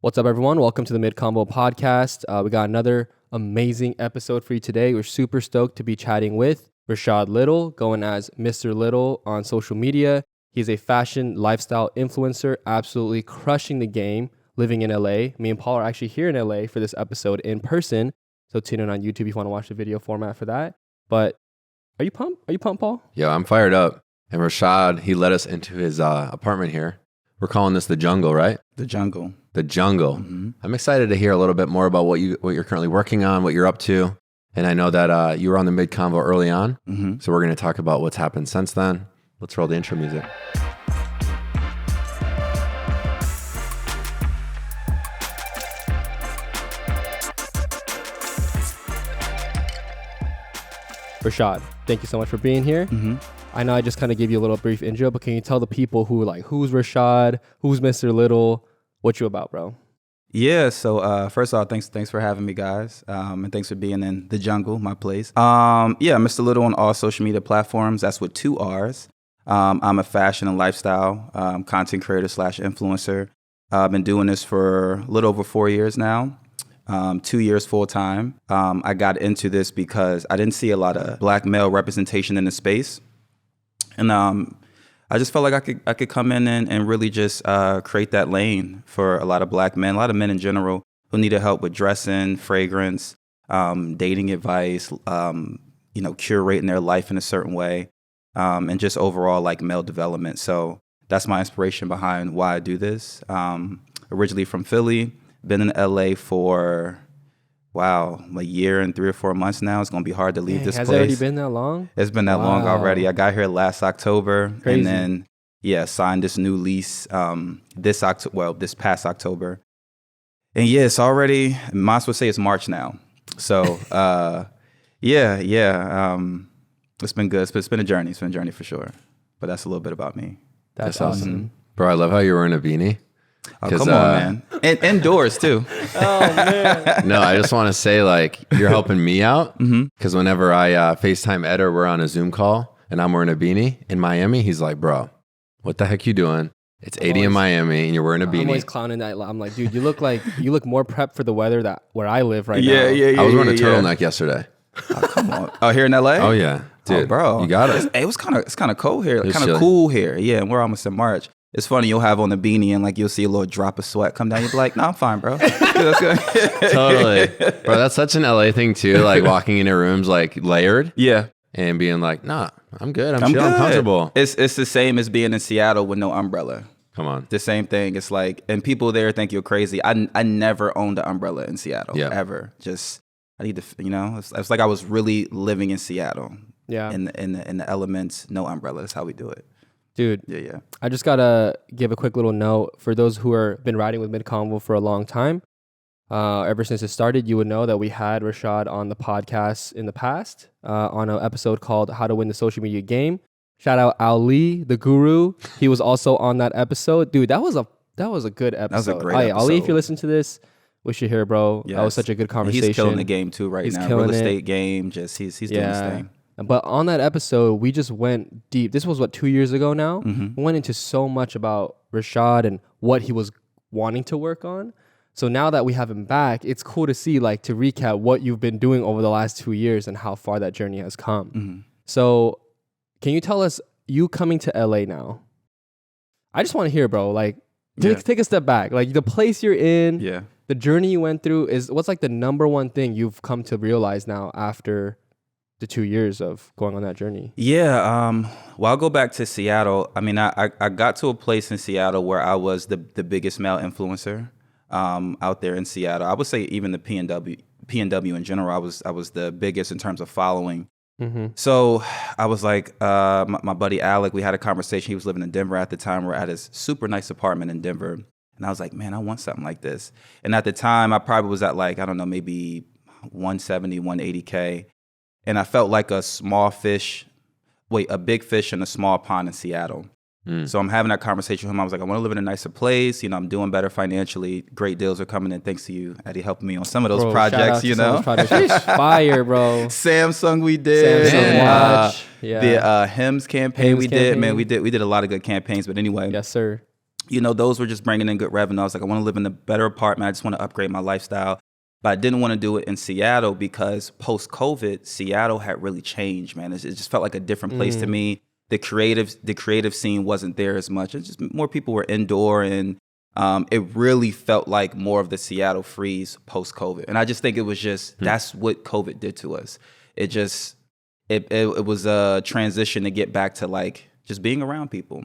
What's up, everyone? Welcome to the MIDCONVO podcast. We got another amazing episode for you today. We're super stoked to be chatting with Rashad Little, going as Mr. Little on social media. He's a fashion lifestyle influencer, absolutely crushing the game, living in LA. Me and Paul are actually here in LA for this episode in person. So tune in on YouTube if you want to watch the video format for that. But are you pumped? Are you pumped, Paul? Yo, I'm fired up. And Rashad, he led us into his apartment here. We're calling this the jungle, right? The jungle. The jungle. Mm-hmm. I'm excited to hear a little bit more about what you're currently working on, what you're up to. And I know that you were on the MIDCONVO early on. Mm-hmm. So we're going to talk about what's happened since then. Let's roll the intro music. Rashad, thank you so much for being here. Mm-hmm. I know I just kind of gave you a little brief intro, but can you tell the people who's Rashad, who's Mr. Little, what you about, bro? Yeah, so first of all, thanks for having me, guys. And thanks for being in the jungle, my place. Mr. Little on all social media platforms. That's with 2 R's. I'm a fashion and lifestyle content creator / influencer. I've been doing this for a little over 4 years now. 2 years full time. I got into this because I didn't see a lot of black male representation in the space. And I just felt like I could come in and really just create that lane for a lot of black men, a lot of men in general who needed help with dressing, fragrance, dating advice, curating their life in a certain way, and just overall like male development. So that's my inspiration behind why I do this. Originally from Philly, been in LA for a year and 3 or 4 months now. It's going to be hard to leave this place. Has place. it already been that long? It's been that long already. I got here last October. Crazy. And then, signed this new lease this past October. And it's already, might as well say it's March now. So, it's been good. It's been a journey. It's been a journey for sure. But that's a little bit about me. That's awesome. Bro, I love how you're wearing a beanie. Oh, come on, man. And indoors, too. Oh, man. No, I just want to say, you're helping me out. Mm-hmm. Because whenever I FaceTime Ed or we're on a Zoom call and I'm wearing a beanie in Miami, he's like, bro, what the heck you doing? It's 80 in Miami and you're wearing a beanie. I'm always clowning that. I'm like, dude, you look more prepped for the weather where I live right now. I was wearing a turtleneck yesterday. Oh, come on. Oh, here in LA? Oh, yeah. Dude, oh, bro. You got it. It's kind of cold here. Kind of cool here. Yeah, and we're almost in March. It's funny, you'll have on the beanie and you'll see a little drop of sweat come down. You'll be like, no, I'm fine, bro. That's good. Totally. Bro, that's such an LA thing too. Walking into rooms layered. Yeah. And being like, nah, I'm good. I'm chill. I'm comfortable. It's the same as being in Seattle with no umbrella. Come on. The same thing. It's and people there think you're crazy. I never owned an umbrella in Seattle. Yeah. Ever. Just, I need to, it's like I was really living in Seattle. Yeah. In the elements, no umbrella. That's how we do it. Dude, yeah. I just got to give a quick little note for those who are been riding with MIDCONVO for a long time. Ever since it started, you would know that we had Rashad on the podcast in the past on an episode called How to Win the Social Media Game. Shout out Ali, the guru. He was also on that episode. Dude, that was a good episode. That was a great episode. Ali, if you listen to this, we should hear, bro. Yes. That was such a good conversation. He's killing the game too right now. Real estate game, just he's doing his thing. But on that episode, we just went deep. This was 2 years ago now. Mm-hmm. We went into so much about Rashad and what he was wanting to work on. So now that we have him back, it's cool to see, to recap what you've been doing over the last 2 years and how far that journey has come. Mm-hmm. So can you tell us, you coming to LA now? I just want to hear, bro, take a step back. The place you're in, the journey you went through what's the number one thing you've come to realize now after the 2 years of going on that journey? Yeah. I'll go back to Seattle. I mean, I got to a place in Seattle where I was the biggest male influencer out there in Seattle. I would say even the PNW in general, I was the biggest in terms of following. Mm-hmm. So I was like, my buddy Alec, we had a conversation. He was living in Denver at the time. We're at his super nice apartment in Denver. And I was like, man, I want something like this. And at the time, I probably was at maybe 170, 180K. And I felt like a big fish in a small pond in Seattle. So I'm having that conversation with him. I was like, I want to live in a nicer place. I'm doing better financially. Great deals are coming in. Thanks to you, Eddie, helping me on some of those projects, Fire, bro. Samsung we did. Samsung watch. The HIMS campaign we did. Man, we did a lot of good campaigns. But anyway. Yes, sir. those were just bringing in good revenue. I was like, I want to live in a better apartment. I just want to upgrade my lifestyle. But I didn't want to do it in Seattle because post-COVID, Seattle had really changed, man. It just felt like a different place to me. The creative scene wasn't there as much. It's just more people were indoor, and it really felt like more of the Seattle freeze post-COVID. And I just think it was just that's what COVID did to us. It just it was a transition to get back to like just being around people.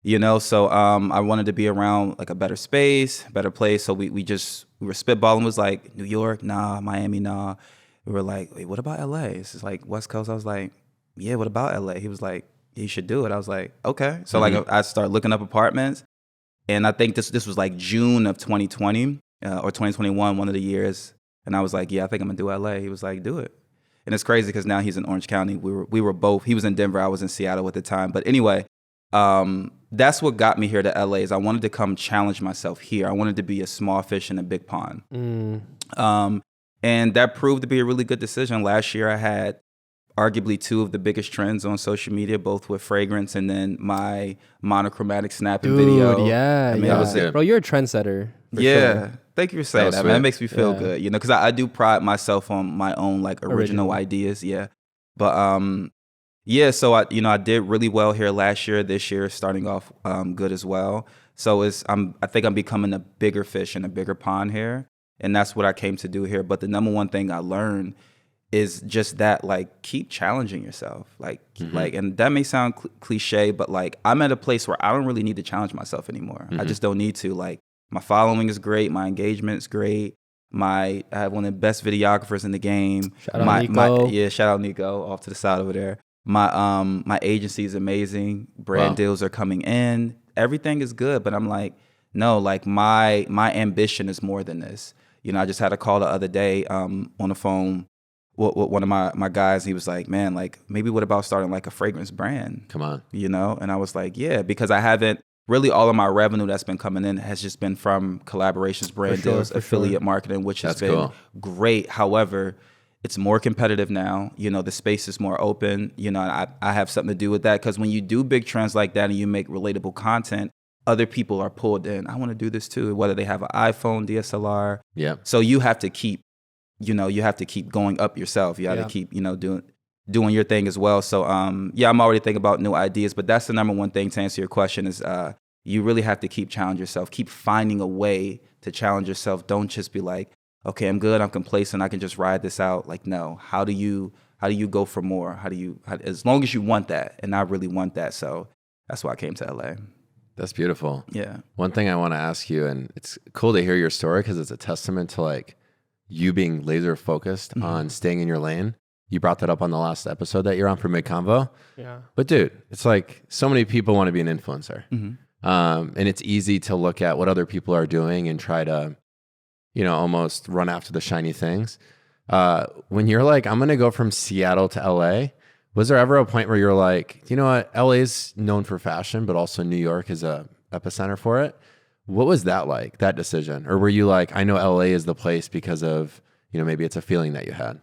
So I wanted to be around like a better space, better place. So we were spitballing. It was like New York, nah, Miami, nah. We were like, wait, what about LA? This is like West Coast. I was like, yeah, what about LA? He was like, you should do it. I was like, okay. So like I started looking up apartments, and I think this was like June of 2020 or 2021, one of the years. And I was like, yeah, I think I'm gonna do LA. He was like, do it. And it's crazy because now he's in Orange County. We were both. He was in Denver. I was in Seattle at the time. But anyway. That's what got me here to LA is I wanted to come challenge myself here. I wanted to be a small fish in a big pond. And that proved to be a really good decision. Last year I had arguably two of the biggest trends on social media, both with fragrance and then my monochromatic snapping video. Yeah, That was it. Bro, you're a trendsetter. Sure. Thank you for saying that, man. It makes me feel good, because I do pride myself on my own like original ideas. Yeah. But yeah, so I did really well here last year. This year, starting off good as well. So I think I'm becoming a bigger fish in a bigger pond here, and that's what I came to do here. But the number one thing I learned is just that, like, keep challenging yourself, like, and that may sound cliche, but like I'm at a place where I don't really need to challenge myself anymore. I just don't need to. Like, my following is great, my engagement is great. I have one of the best videographers in the game. Shout out Nico. Shout out Nico off to the side over there. My agency is amazing. Brand deals are coming in. Everything is good, but I'm like, no, like my ambition is more than this. I just had a call the other day on the phone with one of my guys. He was like, man, like maybe what about starting like a fragrance brand? Come on. And I was like, yeah, because I haven't really, all of my revenue that's been coming in has just been from collaborations, brand deals, affiliate marketing, which has been great. However, it's more competitive now. The space is more open. I have something to do with that because when you do big trends like that and you make relatable content, other people are pulled in. I want to do this too, whether they have an iPhone, DSLR. Yeah. So you have to keep, going up yourself. You have to keep, doing your thing as well. So, I'm already thinking about new ideas, but that's the number one thing to answer your question is you really have to keep challenging yourself. Keep finding a way to challenge yourself. Don't just be like, okay, I'm good, I'm complacent, I can just ride this out. Like, no, how do you go for more? As long as you want that, and I really want that, so that's why I came to LA. That's beautiful. Yeah. One thing I want to ask you, and it's cool to hear your story because it's a testament to like you being laser focused on staying in your lane. You brought that up on the last episode that you're on for MIDCONVO. Yeah. But dude, it's like so many people want to be an influencer. And it's easy to look at what other people are doing and try to almost run after the shiny things. When you're like, I'm going to go from Seattle to LA, was there ever a point where you're like, you know what, LA is known for fashion, but also New York is a epicenter for it. What was that like, that decision? Or were you like, I know LA is the place because of, maybe it's a feeling that you had?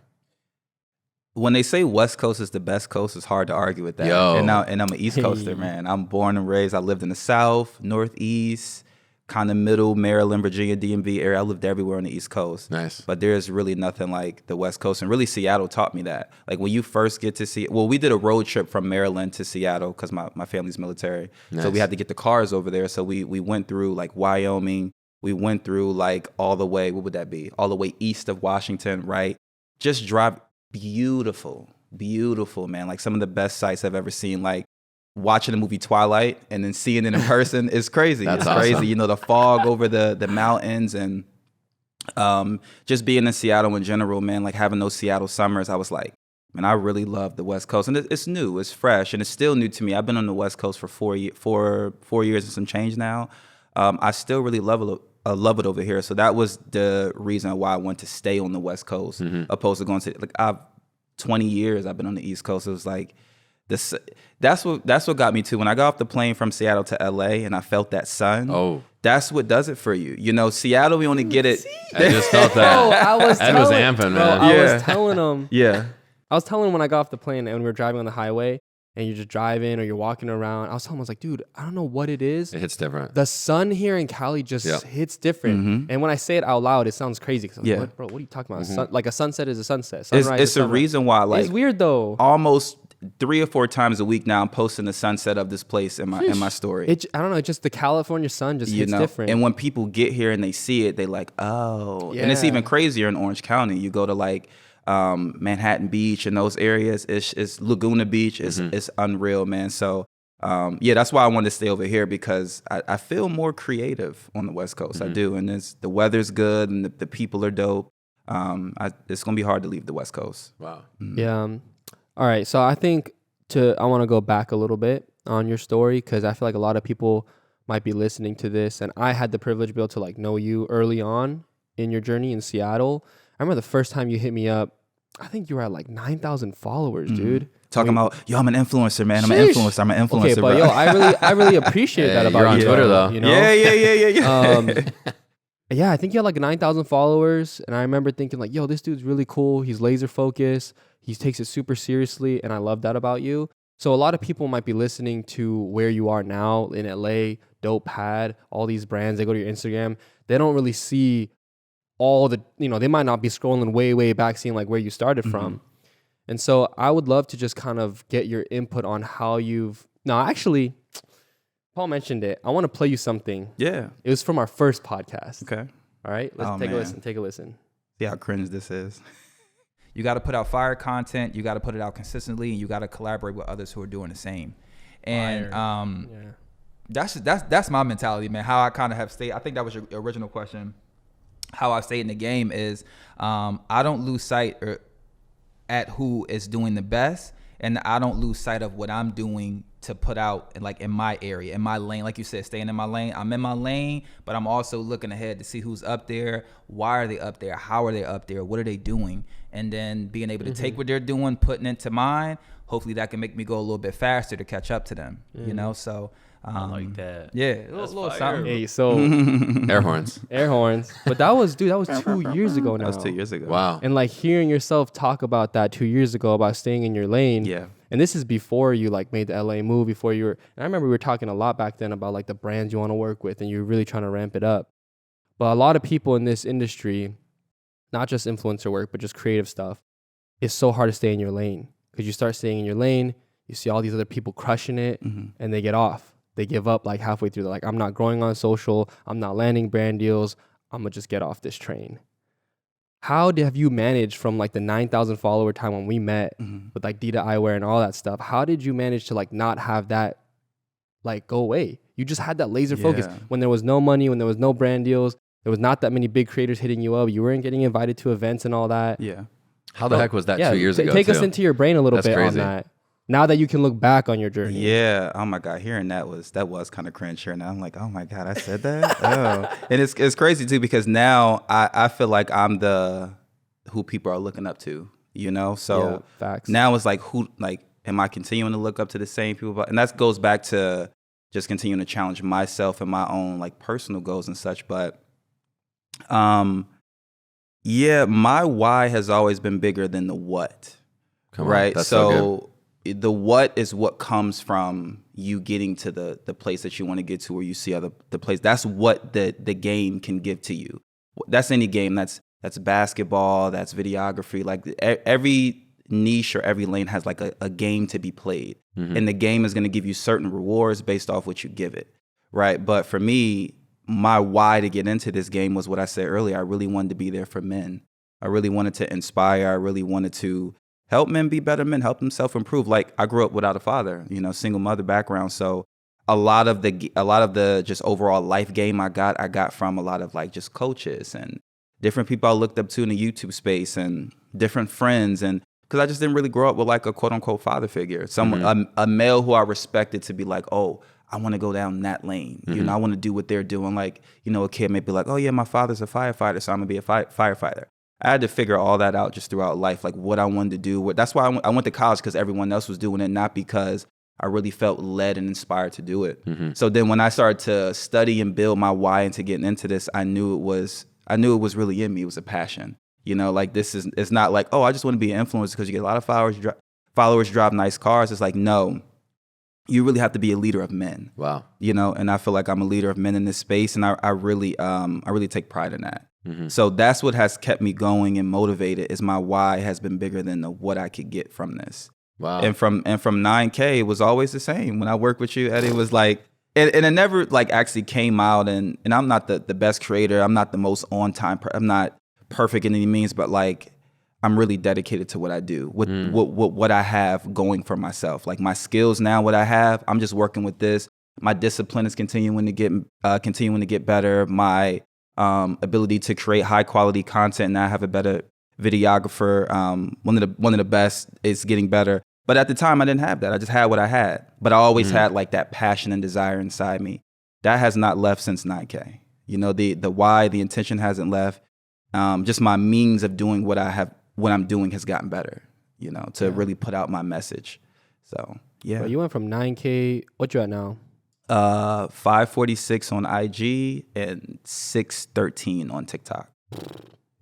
When they say West Coast is the best coast, it's hard to argue with that. Yo. And I'm an East Coaster, man. I'm born and raised. I lived in the South, Northeast, kind of middle, Maryland, Virginia, DMV area. I lived everywhere on the East Coast. Nice. But there's really nothing like the West Coast. And really, Seattle taught me that. Like when you first get to see, we did a road trip from Maryland to Seattle because my family's military. Nice. So we had to get the cars over there. So we went through like Wyoming. We went through like all the way, what would that be? All the way east of Washington, right? Just drive, beautiful, man. Like some of the best sights I've ever seen. Like watching the movie Twilight and then seeing it in person is crazy. That's it's awesome. crazy. The fog over the mountains and just being in Seattle in general, man, like having those Seattle summers, I was like, man, I really love the West Coast. And it's new, it's fresh, and it's still new to me. I've been on the West Coast for 4 years and some change now. I still really love it over here. So that was the reason why I wanted to stay on the West Coast opposed to going to, like, 20 years I've been on the East Coast. It was like, that's what got me too. When I got off the plane from Seattle to LA and I felt that sun, that's what does it for you. Seattle, we only get it. I just felt that. Bro, I was Ed was amping, man. I was telling him. Yeah. I was telling him when I got off the plane and we were driving on the highway, and you're just driving or you're walking around. I was telling him, I was like, dude, I don't know what it is. It hits different. The sun here in Cali just hits different. And when I say it out loud, it sounds crazy. Cause I'm like, what, bro, what are you talking about? Like a sunset is a sunset. Sunrise It's a reason why, like, it's weird though. Almost 3 or 4 times a week now, I'm posting the sunset of this place in my story. I don't know, just the California sun just hits different. And when people get here and they see it, they like, oh. And it's even crazier in Orange County. You go to like Manhattan Beach and those areas, it's Laguna Beach, it's unreal, man. So that's why I wanted to stay over here, because I feel more creative on the West Coast. I do, and the weather's good and the people are dope. It's gonna be hard to leave the West Coast. Wow. Yeah. All right, so I think I want to go back a little bit on your story, because I feel like a lot of people might be listening to this, and I had the privilege to be able to like know you early on in your journey in Seattle. I remember the first time you hit me up, I think you were at like 9,000 followers, dude. Talking about, yo, I'm an influencer, man. I'm an influencer. Okay, but yo, I really appreciate that about you're on you. Twitter, though. You know? Yeah. Yeah, I think you had like 9,000 followers, and I remember thinking like, yo, this dude's really cool. He's laser focused. He takes it super seriously, and I love that about you. So a lot of people might be listening to where you are now in LA, Dope Pad, all these brands. They go to your Instagram. They don't really see all the, they might not be scrolling way back, seeing like where you started from. And so I would love to just kind of get your input on how actually, Paul mentioned it. I want to play you something. Yeah. It was from our first podcast. Okay. All right. Let's take a listen. See how cringe this is. You got to put out fire content. You got to put it out consistently, and you got to collaborate with others who are doing the same. And that's my mentality, man. How I kind of have stayed. I think that was your original question. How I stayed in the game is I don't lose sight at who is doing the best, and I don't lose sight of what I'm doing to put out in my area, in my lane. Like you said, staying in my lane. I'm in my lane, but I'm also looking ahead to see who's up there. Why are they up there? How are they up there? What are they doing? And then being able to take what they're doing, putting it to mine. Hopefully that can make me go a little bit faster to catch up to them. So I like that. Yeah, a little something. Hey, so Air horns. But that was 2 years ago now. That was 2 years ago. Wow. And like hearing yourself talk about that 2 years ago, about staying in your lane. Yeah. And this is before you like made the LA move, before you were, and I remember we were talking a lot back then about like the brands you want to work with, and you're really trying to ramp it up. But a lot of people in this industry, not just influencer work, but just creative stuff, it's so hard to stay in your lane, because you start staying in your lane, you see all these other people crushing it, and they get off. They give up like halfway through. They're like, I'm not growing on social. I'm not landing brand deals. I'm going to just get off this train. How have you managed from like the 9,000 follower time when we met with like Dita Eyewear and all that stuff? How did you manage to like not have that like go away? You just had that laser focus when there was no money, when there was no brand deals. There was not that many big creators hitting you up. You weren't getting invited to events and all that. Yeah. How the heck was that 2 years ago? Take us into your brain a little bit crazy. on that. Now that you can look back on your journey. Yeah. Oh my God. Hearing that was kind of cringe. Hearing that, I'm like, oh my God, I said that. Oh, and it's crazy too, because now I feel like I'm who people are looking up to. So facts. Now it's like, am I continuing to look up to the same people? And that goes back to just continuing to challenge myself and my own like personal goals and such. But my why has always been bigger than the what. Right. That's so good. The what is what comes from you getting to the place that you want to get to, where you see the place. That's what the game can give to you. That's any game. That's basketball. That's videography. Like every niche or every lane has like a game to be played, and the game is going to give you certain rewards based off what you give it. Right. But for me, my why to get into this game was what I said earlier. I really wanted to be there for men. I really wanted to inspire. I really wanted to help men be better men, help them self-improve. Like I grew up without a father, single mother background. So a lot of the just overall life game I got from a lot of like just coaches and different people I looked up to in the YouTube space and different friends. And because I just didn't really grow up with like a quote unquote father figure, someone, a male who I respected to be like, oh, I want to go down that lane. I want to do what they're doing. Like, a kid may be like, oh yeah, my father's a firefighter, so I'm gonna be a firefighter. I had to figure all that out just throughout life, like what I wanted to do. That's why I went to college, because everyone else was doing it, not because I really felt led and inspired to do it. So then when I started to study and build my why into getting into this, I knew it was really in me. It was a passion. Like it's not like, oh, I just want to be an influencer because you get a lot of followers, drive nice cars. It's like, no, you really have to be a leader of men. Wow. You know, and I feel like I'm a leader of men in this space, and I really take pride in that. So that's what has kept me going and motivated. Is my why has been bigger than the what I could get from this. Wow. And from 9K, it was always the same. When I worked with you, Eddie, it was like, and it never like actually came out. And I'm not the best creator. I'm not the most on time. I'm not perfect in any means, but like I'm really dedicated to what I do, with what I have going for myself. Like my skills now, what I have, I'm just working with this. My discipline is continuing to get better. My ability to create high quality content. Now I have a better videographer. One of the best is getting better. But at the time I didn't have that. I just had what I had. But I always had like that passion and desire inside me. That has not left since 9K. You know, the why, the intention hasn't left. Just my means of doing what I'm doing has gotten better, you know, to really put out my message. So yeah. Bro, you went from 9K, what you at now? 546 on IG and 613 on TikTok.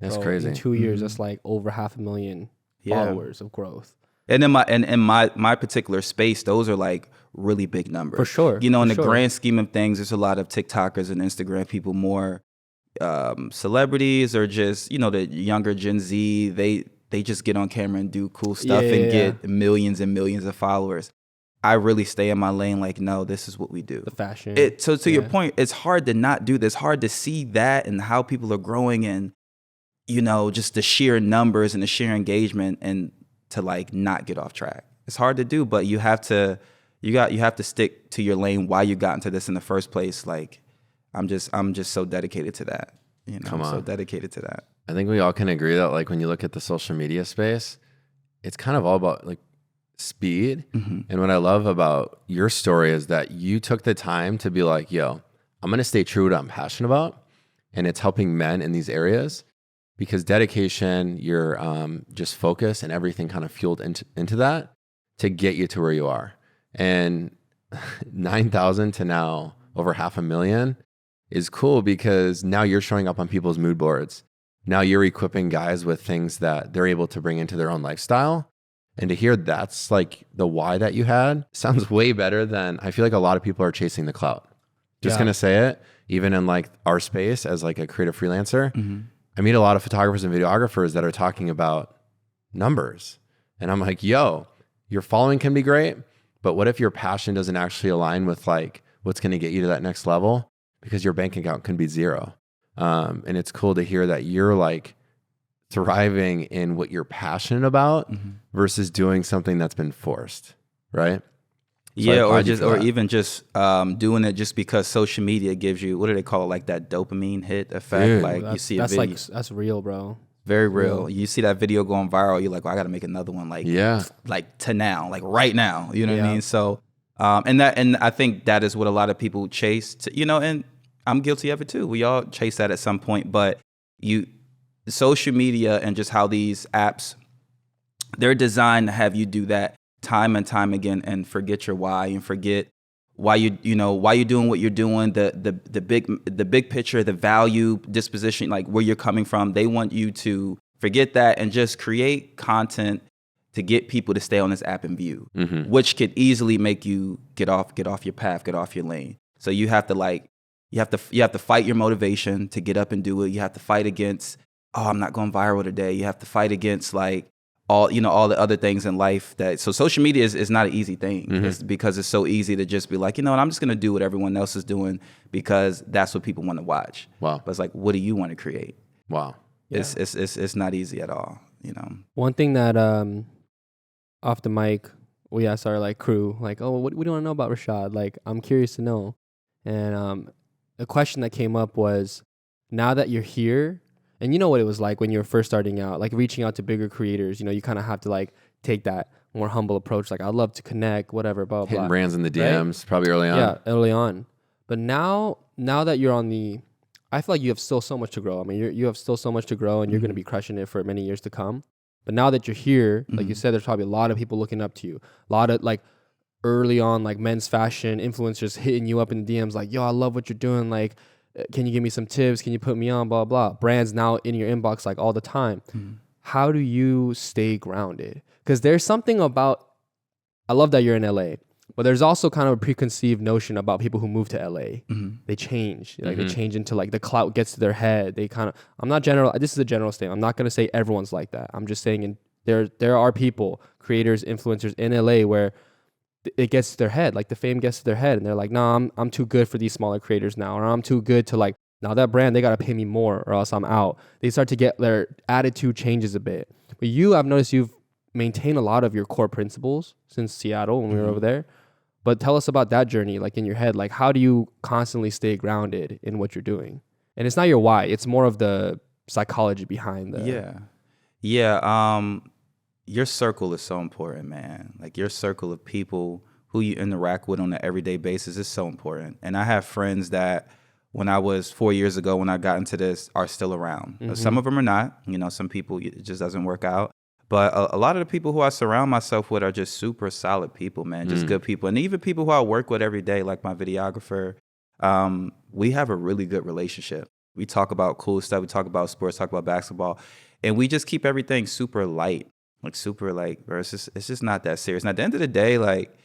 That's Bro, crazy. In 2 years, that's like over 500,000 followers of growth. And in my particular space, those are like really big numbers. For sure. You know, in the sure. grand scheme of things, there's a lot of TikTokers and Instagram people, more celebrities, or just, you know, the younger Gen Z, they just get on camera and do cool stuff get millions and millions of followers. I really stay in my lane, like, no, this is what we do. The fashion. So to your point, it's hard to not do this, hard to see that and how people are growing, and, you know, just the sheer numbers and the sheer engagement, and to like not get off track. It's hard to do, but you have to stick to your lane, why you got into this in the first place. Like I'm just so dedicated to that. You know, I'm so dedicated to that. I think we all can agree that like when you look at the social media space, it's kind of all about like speed. And what I love about your story is that you took the time to be like, yo, I'm going to stay true to what I'm passionate about. And it's helping men in these areas, because dedication, your just focus and everything kind of fueled into that to get you to where you are. And 9,000 to now over 500,000 is cool, because now you're showing up on people's mood boards. Now you're equipping guys with things that they're able to bring into their own lifestyle. And to hear that's like the why that you had sounds way better than, I feel like a lot of people are chasing the clout. Just gonna say it, even in like our space as like a creative freelancer, I meet a lot of photographers and videographers that are talking about numbers. And I'm like, yo, your following can be great, but what if your passion doesn't actually align with like what's gonna get you to that next level? Because your bank account can be zero. And it's cool to hear that you're like thriving in what you're passionate about versus doing something that's been forced, right? So or even just doing it just because social media gives you, what do they call it, like that dopamine hit effect. Dude, like you see a video, that's real, bro. very real. You see that video going viral, you're like, well, I got to make another one, like to now, like right now. You know what I mean? So and I think that is what a lot of people chase. You know, and I'm guilty of it too. We all chase that at some point, but social media and just how these apps, they're designed to have you do that time and time again and forget your why, and forget why you're doing what you're doing, the big picture, the value disposition, like where you're coming from. They want you to forget that and just create content to get people to stay on this app and view, which could easily make you get off your path, get off your lane. So you have to fight your motivation to get up and do it. You have to fight against, oh, I'm not going viral today. You have to fight against like all the other things in life. So social media is not an easy thing. It's because it's so easy to just be like, you know what, I'm just going to do what everyone else is doing because that's what people want to watch. Wow. But it's like, what do you want to create? Wow. Yeah. It's not easy at all, you know. One thing that off the mic, we asked our like crew, like, oh, what do you want to know about Rashad? Like, I'm curious to know. And the question that came up was, now that you're here, and you know what it was like when you were first starting out, like reaching out to bigger creators, you know, you kind of have to like take that more humble approach. Like, I'd love to connect, whatever, blah, blah, Hitting blah. brands in the DMs, probably early on. Yeah, early on. But now that you're on I feel like you have still so much to grow. I mean, you have still so much to grow, and you're going to be crushing it for many years to come. But now that you're here, like you said, there's probably a lot of people looking up to you. A lot of like early on, like men's fashion influencers hitting you up in the DMs like, yo, I love what you're doing. Like, can you give me some tips? Can you put me on? Blah, blah. Brands now in your inbox like all the time. How do you stay grounded? Because there's something about, I love that you're in LA. But there's also kind of a preconceived notion about people who move to LA. They change. Like they change into like the clout gets to their head. They kind of, I'm not general. This is a general statement. I'm not going to say everyone's like that. I'm just saying there are people, creators, influencers in LA where it gets to their head. Like the fame gets to their head and they're like, nah, I'm too good for these smaller creators now. Or I'm too good to like, now that brand, they got to pay me more or else I'm out. They start to get, their attitude changes a bit. But I've noticed you've maintained a lot of your core principles since Seattle when we were over there. But tell us about that journey, like in your head. Like, how do you constantly stay grounded in what you're doing? And it's not your why. It's more of the psychology behind the... Yeah. Your circle is so important, man. Like your circle of people who you interact with on an everyday basis is so important. And I have friends that when I was 4 years ago, when I got into this, are still around. Some of them are not. You know, some people, it just doesn't work out. But a lot of the people who I surround myself with are just super solid people, man, just good people. And even people who I work with every day, like my videographer, we have a really good relationship. We talk about cool stuff. We talk about sports, talk about basketball. And we just keep everything super light, like super like, bro, it's just not that serious. And at the end of the day, like,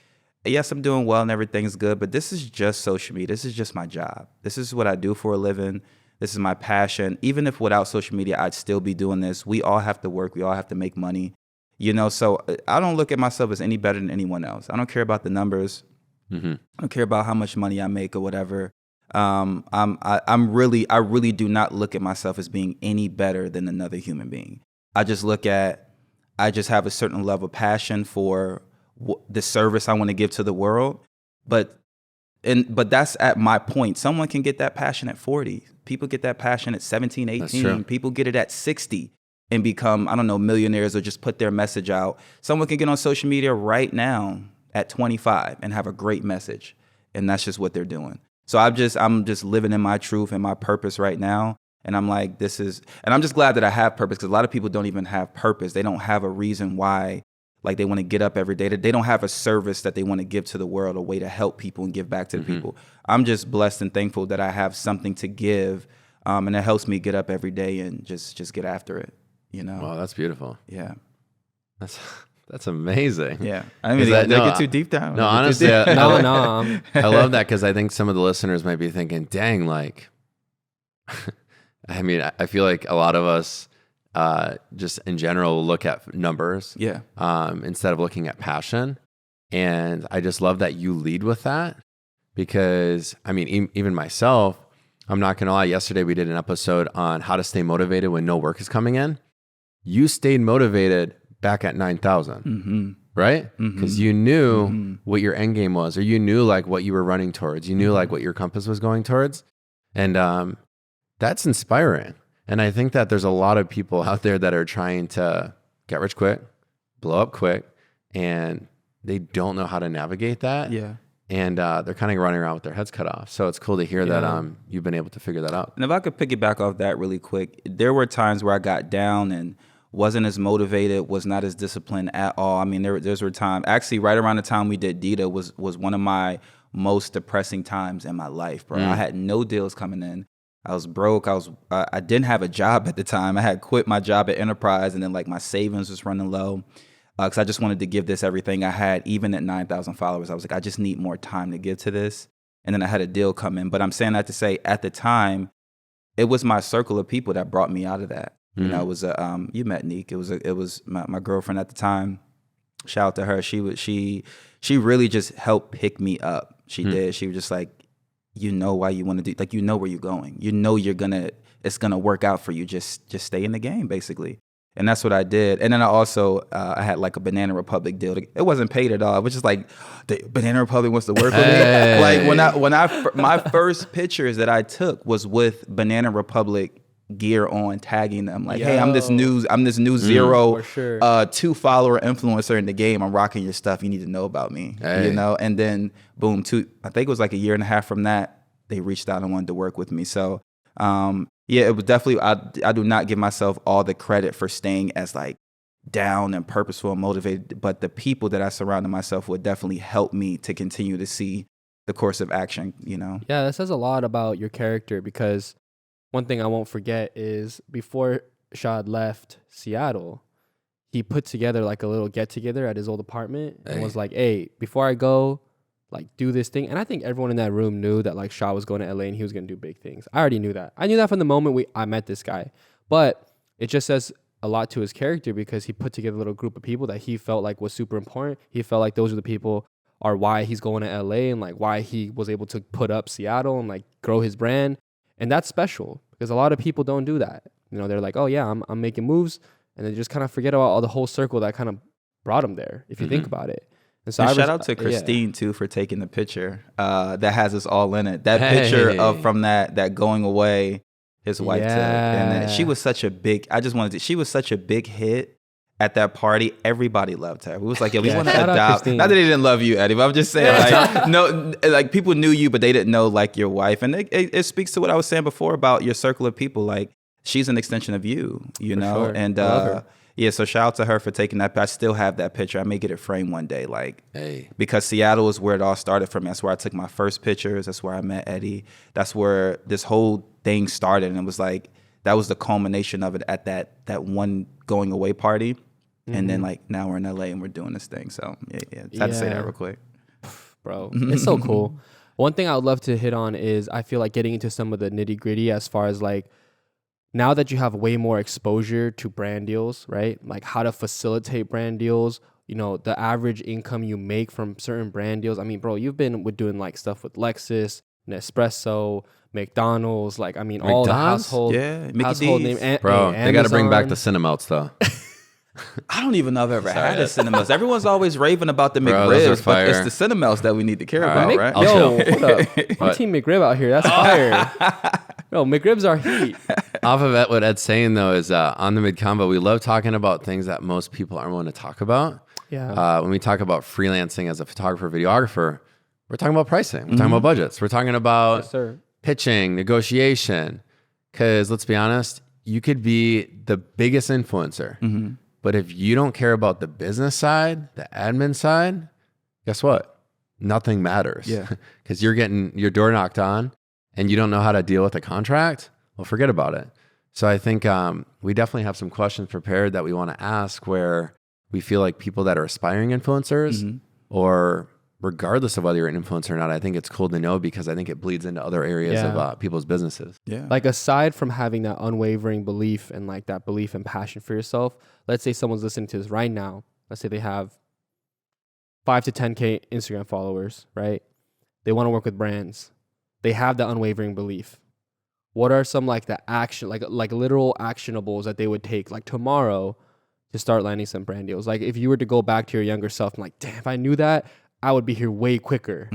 yes, I'm doing well and everything's good, but this is just social media. This is just my job. This is what I do for a living. This is my passion. Even if without social media, I'd still be doing this. We all have to work. We all have to make money, you know? So I don't look at myself as any better than anyone else. I don't care about the numbers. I don't care about how much money I make or whatever. I really do not look at myself as being any better than another human being. I just have a certain level of passion for the service I want to give to the world. But that's at my point. Someone can get that passion at 40. People get that passion at 17, 18. People get it at 60 and become, I don't know, millionaires or just put their message out. Someone can get on social media right now at 25 and have a great message. And that's just what they're doing. So I'm just living in my truth and my purpose right now. And I'm like, and I'm just glad that I have purpose, because a lot of people don't even have purpose. They don't have a reason why, like they want to get up every day. They don't have a service that they want to give to the world, a way to help people and give back to the people. I'm just blessed and thankful that I have something to give, and it helps me get up every day and just get after it, you know? Wow, that's beautiful. Yeah. That's amazing. Yeah. I mean, did I get too deep down? No, honestly, No. I love that, because I think some of the listeners might be thinking, dang, like, I mean, I feel like a lot of us just in general look at numbers instead of looking at passion. And I just love that you lead with that, because, I mean, even myself, I'm not going to lie, yesterday we did an episode on how to stay motivated when no work is coming in. You stayed motivated back at 9,000, right? Because you knew what your end game was, or you knew like what you were running towards. You knew like what your compass was going towards. And that's inspiring. And I think that there's a lot of people out there that are trying to get rich quick, blow up quick, and they don't know how to navigate that. Yeah. And they're kind of running around with their heads cut off. So it's cool to hear that you've been able to figure that out. And if I could piggyback off that really quick, there were times where I got down and wasn't as motivated, was not as disciplined at all. I mean, there's were times, actually right around the time we did Dita was one of my most depressing times in my life, bro. I had no deals coming in. I was broke. I didn't have a job at the time. I had quit my job at Enterprise, and then like my savings was running low, because I just wanted to give this everything I had, even at 9,000 followers. I was like, I just need more time to give to this. And then I had a deal come in. But I'm saying that to say, at the time, it was my circle of people that brought me out of that. You know, it was you met Neek. It was my girlfriend at the time. Shout out to her. She really just helped pick me up. She did. She was just like, you know why you want to do, like, you know where you're going. You know it's gonna work out for you. Just stay in the game, basically. And that's what I did. And then I also I had like a Banana Republic deal. It wasn't paid at all. It was just like, the Banana Republic wants to work with me. Like my first pictures that I took was with Banana Republic gear on, tagging them like, hey, I'm this new zero, 2 follower influencer in the game. I'm rocking your stuff. You need to know about me, you know? And then boom, I think it was like a year and a half from that, they reached out and wanted to work with me. So yeah, it was definitely, I do not give myself all the credit for staying as like down and purposeful and motivated, but the people that I surrounded myself with definitely helped me to continue to see the course of action, you know? Yeah, that says a lot about your character, because one thing I won't forget is before Rashad left Seattle, he put together like a little get together at his old apartment and was like, hey, before I go, like do this thing. And I think everyone in that room knew that like Shaw was going to LA and he was going to do big things. I already knew that. I knew that from the moment I met this guy. But it just says a lot to his character because he put together a little group of people that he felt like was super important. He felt like those are the people are why he's going to LA and like why he was able to put up Seattle and like grow his brand. And that's special because a lot of people don't do that. You know, they're like, oh yeah, I'm making moves. And they just kind of forget about all the whole circle that kind of brought him there, if you think about it. And so shout out to Christine too for taking the picture that has us all in it. That picture of from that going away, his wife took, and she was such a big. She was such a big hit at that party. Everybody loved her. We was like, yeah, we want to adopt. Not that they didn't love you, Eddie, but I'm just saying, like, no, like people knew you, but they didn't know like your wife, and it speaks to what I was saying before about your circle of people. Like she's an extension of you, you know, sure. and. Yeah, so shout out to her for taking that. I still have that picture. I may get it framed one day, like, because Seattle is where it all started for me. That's where I took my first pictures. That's where I met Eddie. That's where this whole thing started, and it was like that was the culmination of it at that one going away party, and then like now we're in LA and we're doing this thing. So yeah, just had to say that real quick, bro. It's so cool. One thing I would love to hit on is I feel like getting into some of the nitty gritty as far as like. Now that you have way more exposure to brand deals, right? Like how to facilitate brand deals, you know, the average income you make from certain brand deals. I mean, bro, you've been doing like stuff with Lexus, Nespresso, McDonald's, like, I mean, all the household name. Bro, they got to bring back the Cinemelts though. I don't even know I've ever had a Cinemelts. Everyone's always raving about the McRibs, but it's the Cinemelts that we need to care about, right? Yo, what up? I'm Team McRib out here. That's fire. Bro, McRibs are heat. Off of what Ed's saying though is on the MIDCONVO, we love talking about things that most people aren't willing to talk about. Yeah. When we talk about freelancing as a photographer, videographer, we're talking about pricing. We're talking about budgets. We're talking about pitching, negotiation. Because let's be honest, you could be the biggest influencer, but if you don't care about the business side, the admin side, guess what? Nothing matters. Yeah. Because you're getting your door knocked on and you don't know how to deal with a contract, well, forget about it. So I think we definitely have some questions prepared that we want to ask where we feel like people that are aspiring influencers or regardless of whether you're an influencer or not, I think it's cool to know because I think it bleeds into other areas of people's businesses. Yeah. Like aside from having that unwavering belief and like that belief and passion for yourself, let's say someone's listening to this right now. Let's say they have 5 to 10K Instagram followers, right? They want to work with brands. They have the unwavering belief. What are some like the action, like literal actionables that they would take like tomorrow to start landing some brand deals? Like if you were to go back to your younger self and like, damn, if I knew that, I would be here way quicker.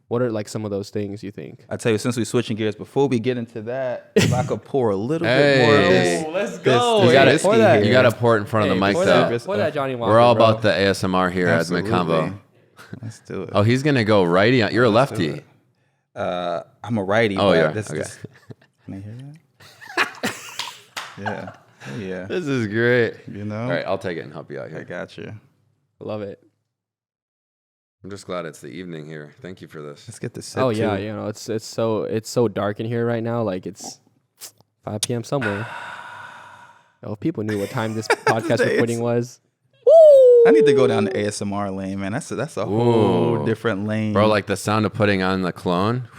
What are like some of those things you think? I tell you, since we're switching gears, before we get into that, if I could pour a little bit more of this. Let's go. You got to pour it in front of the mic though. Pour that Johnny Walker, We're all bro. about the ASMR here at MIDCONVO. Let's do it. Oh, he's going to go righty. You're a lefty. I'm a righty. Oh, yeah. Okay. Can I hear that? Yeah. Yeah. This is great. You know? All right, I'll take it and help you out I here. got you. Love it. I'm just glad it's the evening here. Thank you for this. Let's get this. Oh yeah, you know it's so dark in here right now. Like it's 5 p.m. somewhere. Oh, if people knew what time this podcast recording was. I need to go down the ASMR lane, man. That's a whole different lane, Bro, like the sound of putting on the cologne.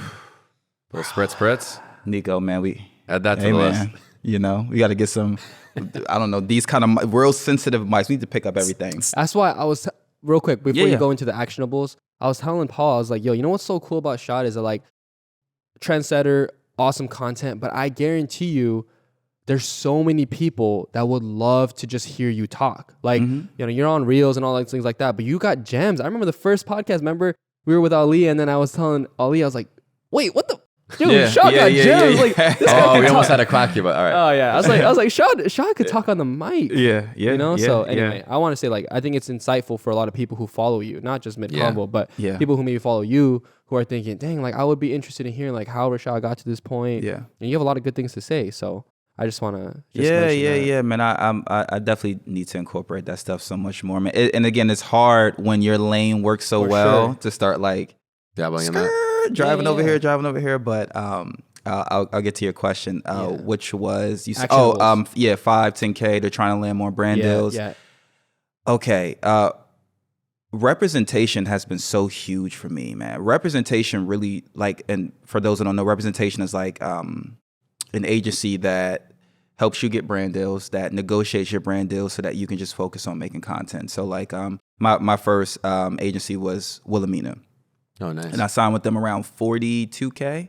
Little spritz. Nico, man, we add that to the list. You know, we got to get some. I don't know, these kind of real sensitive mics. We need to pick up everything. That's why I was real quick before you go into the actionables. I was telling Paul, I was like, yo, you know what's so cool about Shad is that like trendsetter, awesome content, but I guarantee you there's so many people that would love to just hear you talk. Like, you know, you're on Reels and all those things like that, but you got gems. I remember the first podcast, remember we were with Ali and then I was telling Ali, I was like, wait, what the? Dude, Shad got gems. Like, this guy we talk. almost had to quack you, but all right. Oh yeah, I was like, Shad could talk on the mic. Yeah. You know. So anyway, I want to say like I think it's insightful for a lot of people who follow you, not just MIDCONVO, but people who maybe follow you who are thinking, dang, like I would be interested in hearing like how Rashad got to this point. Yeah. And you have a lot of good things to say, so I just want to. Yeah, man. I definitely need to incorporate that stuff so much more, man. And again, it's hard when your lane works so well to start like dabbling in that, driving over here. But I'll get to your question, which was you said, 5, 10K. They're trying to land more brand deals. Yeah. Okay. representation has been so huge for me, man. Representation really, like, and for those that don't know, representation is like an agency that helps you get brand deals, that negotiates your brand deals so that you can just focus on making content. So like my first agency was Wilhelmina. Oh, nice. And I signed with them around $42K.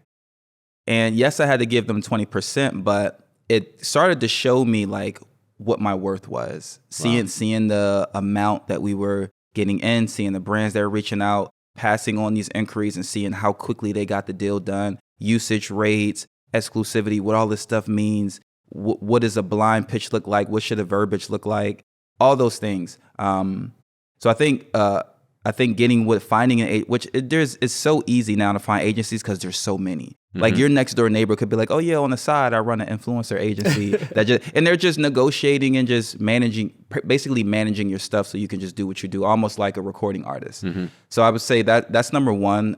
And yes, I had to give them 20%, but it started to show me like what my worth was. Seeing the amount that we were getting in, seeing the brands that were reaching out, passing on these inquiries and seeing how quickly they got the deal done, usage rates, exclusivity, what all this stuff means, what does a blind pitch look like, what should a verbiage look like, all those things. So I think finding it's so easy now to find agencies because there's so many. Like your next door neighbor could be like, oh yeah, on the side I run an influencer agency and they're just negotiating and just basically managing your stuff so you can just do what you do, almost like a recording artist. So I would say that's number one.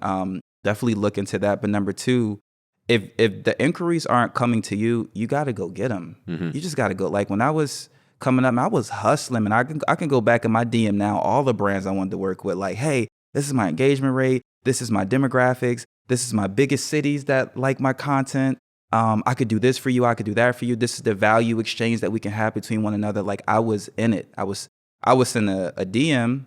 Definitely look into that. But number two, if the inquiries aren't coming to you, you got to go get them. You just got to go. Like when I was coming up, I was hustling, and I can go back in my DM now, all the brands I wanted to work with, like, hey, this is my engagement rate, this is my demographics, this is my biggest cities that like my content. I could do this for you, I could do that for you. This is the value exchange that we can have between one another. Like I was in it. I would send a DM,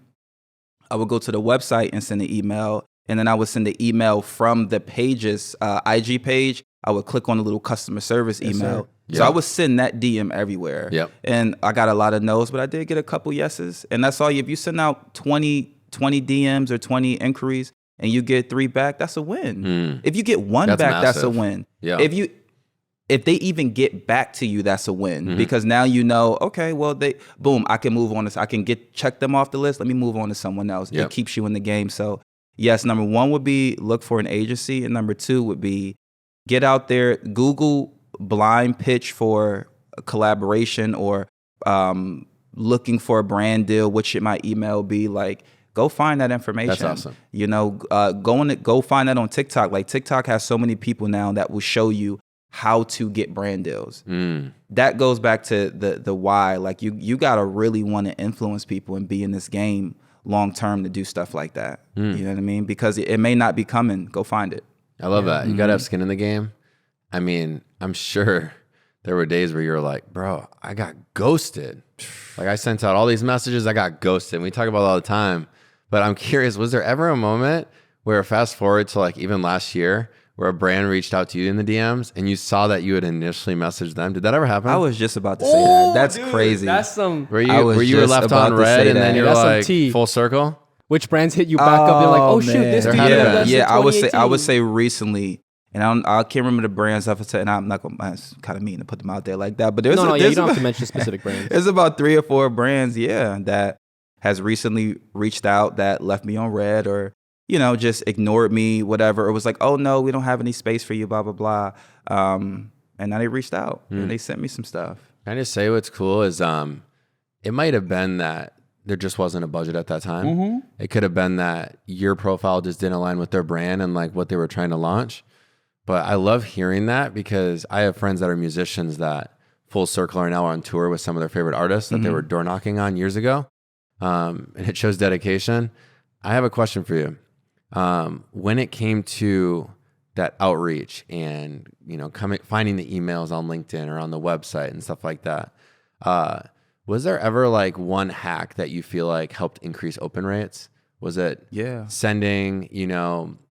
I would go to the website and send an email, and then I would send the email from the page's IG page. I would click on the little customer service email. So I was sending that DM everywhere. And I got a lot of no's, but I did get a couple yeses. And that's all. If you send out 20 DMs or 20 inquiries and you get 3 back, that's a win. If you get 1 back, massive. that's a win. If they even get back to you, that's a win. Because now you know, okay, well, I can move on. I can check them off the list. Let me move on to someone else. It keeps you in the game. So yes, number 1 would be look for an agency. And number 2 would be get out there, Google blind pitch for a collaboration or looking for a brand deal. What should my email be? Like, go find that information. That's awesome. You know, go find that on TikTok. Like TikTok has so many people now that will show you how to get brand deals. That goes back to the why. Like you gotta really want to influence people and be in this game long term to do stuff like that. You know what I mean? Because it may not be coming. Go find it. I love that. You gotta have skin in the game. I mean, I'm sure there were days where you were like, bro, I got ghosted. Like I sent out all these messages, I got ghosted. And we talk about it all the time. But I'm curious, was there ever a moment where, fast forward to like even last year, where a brand reached out to you in the DMs and you saw that you had initially messaged them? Did that ever happen? I was just about to say that. That's dude, crazy. That's some. Where you were left on red and then you're like full circle? Which brands hit you back up? They're like, oh shoot, this dude. I would say recently. And I can't remember the brands off the top, and I'm not gonna. It's kind of mean to put them out there like that. But you don't have to mention specific brands. There's about 3 or 4 brands, that has recently reached out that left me on red or just ignored me, whatever. It was like, oh no, we don't have any space for you, blah blah blah. And now they reached out and they sent me some stuff. Can I just say what's cool is it might have been that there just wasn't a budget at that time. It could have been that your profile just didn't align with their brand and like what they were trying to launch. But I love hearing that because I have friends that are musicians that full circle are now on tour with some of their favorite artists that they were door knocking on years ago. And it shows dedication. I have a question for you. When it came to that outreach and, finding the emails on LinkedIn or on the website and stuff like that, was there ever like one hack that you feel like helped increase open rates? Was it sending,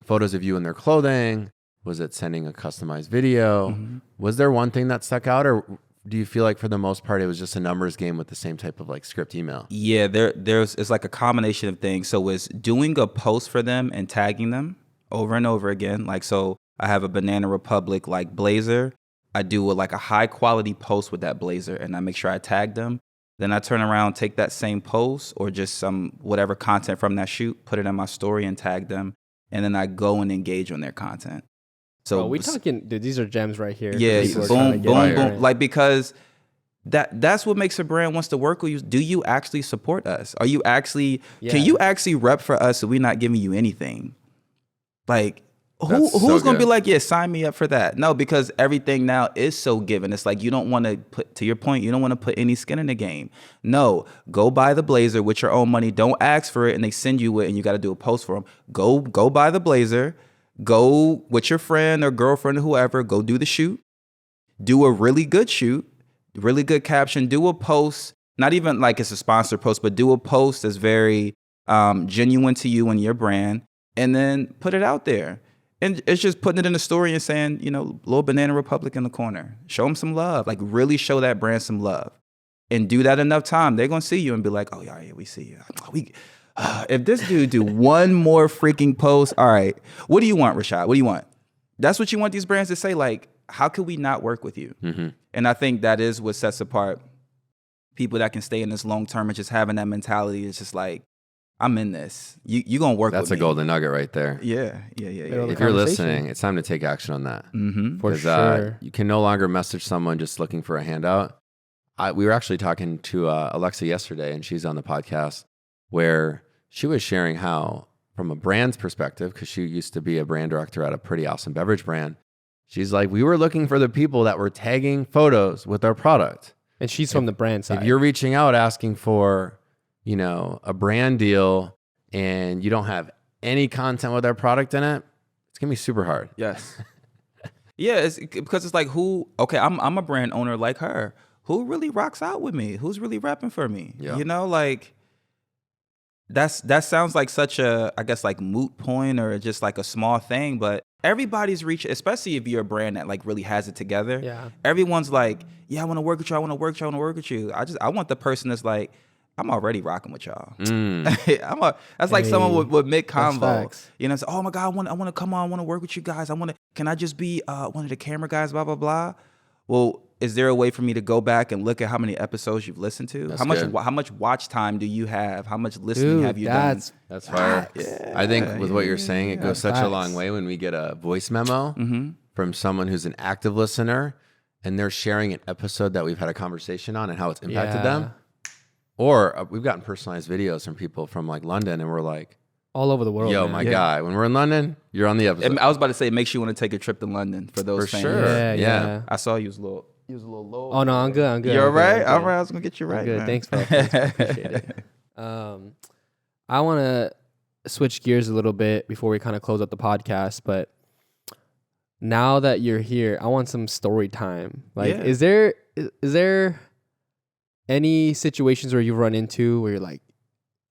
photos of you in their clothing? Was it sending a customized video? Was there one thing that stuck out, or do you feel like for the most part it was just a numbers game with the same type of like script email? Yeah, it's like a combination of things. So it's doing a post for them and tagging them over and over again. Like, so I have a Banana Republic like blazer. I do like a high quality post with that blazer and I make sure I tag them. Then I turn around, take that same post or just some whatever content from that shoot, put it in my story and tag them. And then I go and engage on their content. So we talking, dude, these are gems right here. Yeah, boom. Like, because that's what makes a brand wants to work with you. Do you actually support us? Are you actually, can you actually rep for us so we're not giving you anything? Like, who's gonna be good. like, yeah, sign me up for that? No, because everything now is so given. It's like you don't want to put, to your point, you don't want to put any skin in the game. No, go buy the blazer with your own money. Don't ask for it and they send you it and you got to do a post for them. Go buy the blazer. Go with your friend or girlfriend or whoever. Go do the shoot. Do a really good shoot, really good caption. Do a post, not even like it's a sponsored post, but do a post that's very genuine to you and your brand, and then put it out there. And it's just putting it in the story and saying, little Banana Republic in the corner. Show them some love. Like, really show that brand some love. And do that enough time, they're going to see you and be like, oh, yeah, we see you. If this dude do one more freaking post, all right, what do you want, Rashad? What do you want? That's what you want these brands to say, like, how could we not work with you? Mm-hmm. And I think that is what sets apart people that can stay in this long term and just having that mentality. It's just like, I'm in this. You gonna work with me. That's a golden nugget right there. Yeah. If you're listening, it's time to take action on that. Mm-hmm. For sure. You can no longer message someone just looking for a handout. We were actually talking to Alexa yesterday, and she's on the podcast, where she was sharing how, from a brand's perspective, because she used to be a brand director at a pretty awesome beverage brand, she's like, we were looking for the people that were tagging photos with our product. And she's from the brand side. If you're reaching out asking for, a brand deal and you don't have any content with our product in it, it's gonna be super hard. Yes. Yeah, it's because it's like, I'm a brand owner like her. Who really rocks out with me? Who's really repping for me? Yeah. Like that sounds like such a, I guess, like moot point or just like a small thing, but everybody's reaching, especially if you're a brand that like really has it together. Yeah. Everyone's like, yeah, I want to work with you. I want to work with you. I want to work with you. I want the person that's like, I'm already rocking with y'all. That's like someone with MIDCONVO. It's, oh my God, I want to come on. I want to work with you guys. Can I just be one of the camera guys, blah, blah, blah. Well, is there a way for me to go back and look at how many episodes you've listened to? That's how much watch time do you have? How much listening have you done? That's fire. Yeah, I think with what you're saying, it goes such a long way when we get a voice memo from someone who's an active listener and they're sharing an episode that we've had a conversation on and how it's impacted them. Or we've gotten personalized videos from people from like London, and we're like, all over the world. Yo, my guy, when we're in London, you're on the episode. I was about to say, it makes you want to take a trip to London for those fans. Sure. Yeah. I saw you was a little low. Oh no, I'm good. You're all right. All right, I was gonna get you right. Good. Man. Thanks, bro. Appreciate it. I want to switch gears a little bit before we kind of close up the podcast, but now that you're here, I want some story time. Like, is there any situations where you've run into where you're like,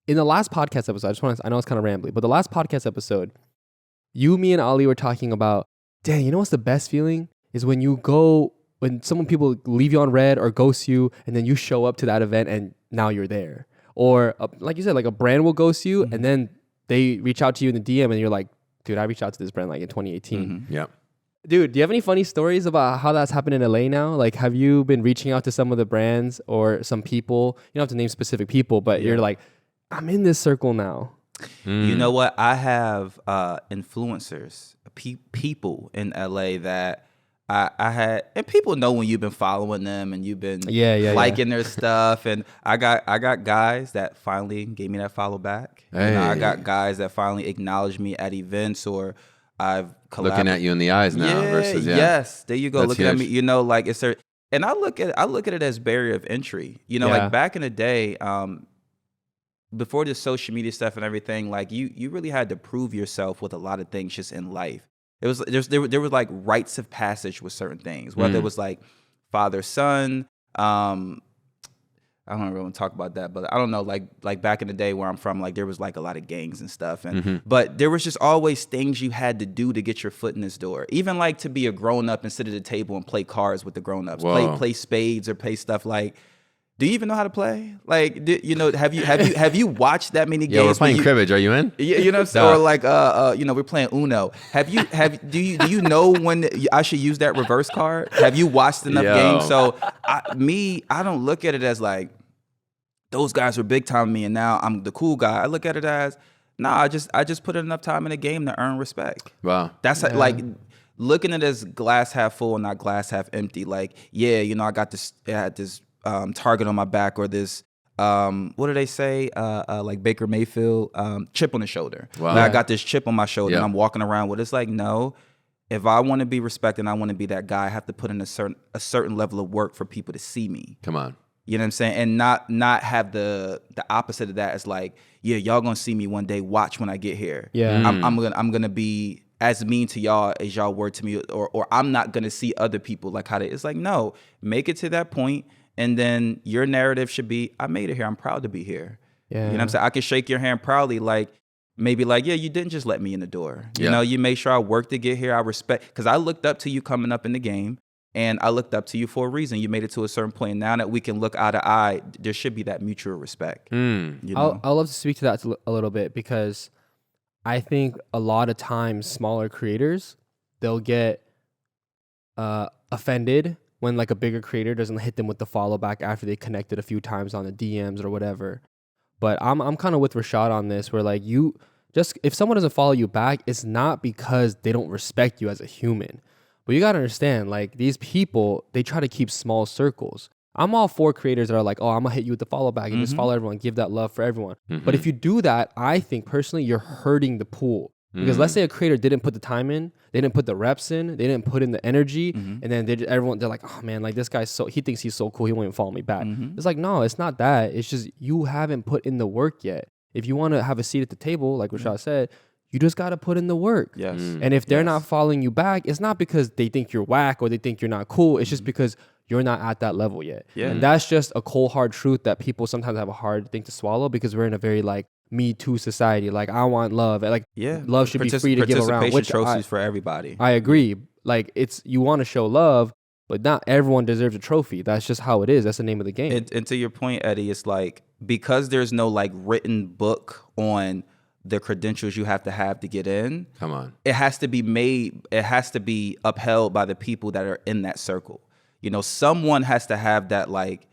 in the last podcast episode, I know it's kind of rambly, but the last podcast episode, me and Ali were talking about, dang, you know what's the best feeling is when people leave you on red or ghost you, and then you show up to that event and now you're there. Or like you said, like a brand will ghost you and then they reach out to you in the DM and you're like, dude, I reached out to this brand like in 2018. Yeah. Dude, do you have any funny stories about how that's happened in LA now? Like, have you been reaching out to some of the brands or some people? You don't have to name specific people, but you're like, I'm in this circle now. You know what? I have influencers, people in LA that I had, and people know when you've been following them and you've been liking their stuff. And I got guys that finally gave me that follow back. Hey. I got guys that finally acknowledged me at events, or I've looking at you in the eyes now versus yes, there you go. That's looking huge. at me, like it's there. And I look at it as barrier of entry. Like back in the day, before this social media stuff and everything, like you really had to prove yourself with a lot of things just in life. There was like rites of passage with certain things, whether it was like father son. I don't really want to talk about that, but I don't know, like back in the day where I'm from, like there was like a lot of gangs and stuff, and but there was just always things you had to do to get your foot in this door. Even like to be a grown up and sit at a table and play cards with the grown ups, play spades or play stuff like. Do you even know how to play? Like, have you watched that many games? Yeah, we're playing cribbage. Are you in? You know what I'm saying? Or like, we're playing Uno. Do you know when I should use that reverse card? Have you watched enough games? So I don't look at it as like, those guys were big time me and now I'm the cool guy. I look at it as, I just put enough time in the game to earn respect. Wow. That's like looking at it as glass half full and not glass half empty. Like, I got this, I had this target on my back or this what do they say? Like Baker Mayfield, chip on the shoulder. Wow. Like, I got this chip on my shoulder, Yeah. and I'm walking around with. It's like, no. If I want to be respected, and I want to be that guy, I have to put in a certain level of work for people to see me. Come on. You know what I'm saying? And not have the opposite of that. It's like, yeah, y'all gonna see me one day. Watch when I get here. Yeah. I'm gonna be as mean to y'all as y'all were to me, or I'm not gonna see other people like how they. It's like, no, make it to that point, and then your narrative should be, I made it here. I'm proud to be here. Yeah. You know what I'm saying? I can shake your hand proudly, like maybe like, yeah, you didn't just let me in the door. You Yeah. know, you made sure I worked to get here. I respect, because I looked up to you coming up in the game. And I looked up to you for a reason. You made it to a certain point. And now that we can look eye to eye, there should be that mutual respect. You know? I'd love to speak to that a little bit, because I think a lot of times smaller creators, they'll get offended when like a bigger creator doesn't hit them with the follow back after they connected a few times on the DMs or whatever. But I'm kind of with Rashad on this, where like if someone doesn't follow you back, it's not because they don't respect you as a human. But you got to understand, like, these people, they try to keep small circles. I'm all for creators that are like, oh, I'm going to hit you with the follow back and just follow everyone, give that love for everyone. But if you do that, I think personally you're hurting the pool. Because let's say a creator didn't put the time in, they didn't put the reps in, they didn't put in the energy, and then they're like, oh man, like this guy's he thinks he's so cool, he won't even follow me back. It's like, no, it's not that. It's just you haven't put in the work yet. If you want to have a seat at the table, like Rashad said, you just got to put in the work. Yes. And if they're not following you back, it's not because they think you're whack or they think you're not cool. It's just because you're not at that level yet. Yeah. And that's just a cold, hard truth that people sometimes have a hard thing to swallow, because we're in a very like Me Too society. Like, I want love. Like, love should be free to give around. Which trophies for everybody. I agree. Like, you want to show love, but not everyone deserves a trophy. That's just how it is. That's the name of the game. And to your point, Eddie, it's like, because there's no like written book on the credentials you have to get in. Come on. It has to be upheld by the people that are in that circle. You know, someone has to have that, like,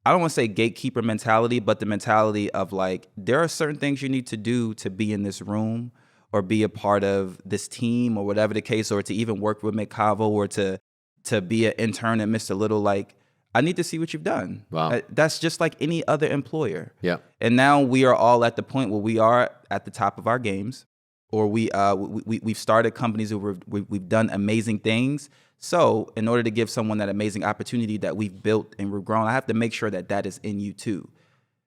I don't want to say gatekeeper mentality, but the mentality of like, there are certain things you need to do to be in this room or be a part of this team or whatever the case, or to even work with MIDCONVO, or to be an intern at Mr. Little. Like, I need to see what you've done. Wow. That's just like any other employer. Yeah. And now we are all at the point where we are at the top of our games, or we've started companies where we've done amazing things. So in order to give someone that amazing opportunity that we've built and we've grown, I have to make sure that that is in you too.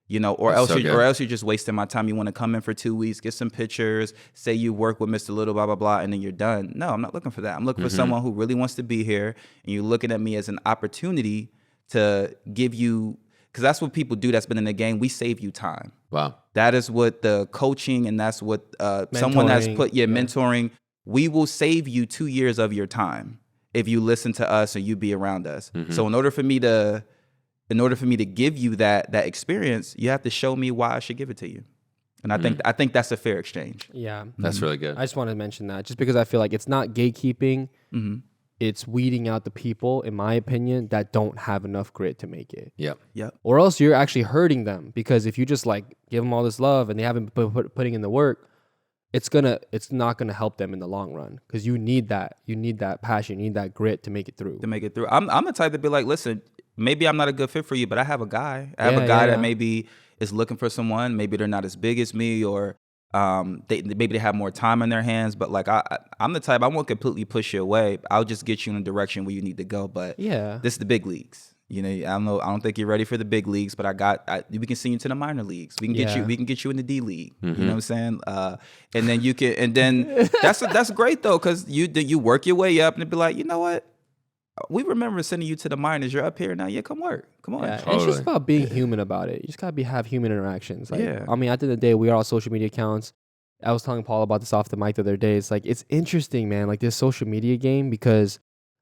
You know, or else you're just wasting my time. You want to come in for 2 weeks, get some pictures, say you work with Mr. Little, blah, blah, blah, and then you're done. No, I'm not looking for that. I'm looking for someone who really wants to be here, and you're looking at me as an opportunity to give you, because that's what people do that's been in the game. We save you time. Wow. That is what the coaching, and that's what someone has put, mentoring. We will save you 2 years of your time if you listen to us and you be around us. So in order for me to give you that experience, you have to show me why I should give it to you. And I think that's a fair exchange. Yeah. That's really good. I just wanted to mention that, just because I feel like it's not gatekeeping. It's weeding out the people, in my opinion, that don't have enough grit to make it. Yep. Or else you're actually hurting them, because if you just like give them all this love and they haven't putting in the work, it's not gonna help them in the long run, because you need that passion, you need that grit to make it through. I'm the type to be like, listen, maybe I'm not a good fit for you, but I have a guy. I have a guy that maybe is looking for someone. Maybe they're not as big as me, or maybe they have more time in their hands. But like, I'm the type, I won't completely push you away. I'll just get you in a direction where you need to go. But this is the big leagues. You know, I don't think you're ready for the big leagues, but we can send you to the minor leagues. We can get you in the D League. You know what I'm saying? And then that's great though, because you work your way up, and it'd be like, you know what? We remember sending you to the minors. You're up here now. Yeah, come work. Come on. Yeah, it's just about being human about it. You just gotta have human interactions. Like, Yeah. I mean, at the end of the day, we are all social media accounts. I was telling Paul about this off the mic the other day. It's like, it's interesting, man, like this social media game, because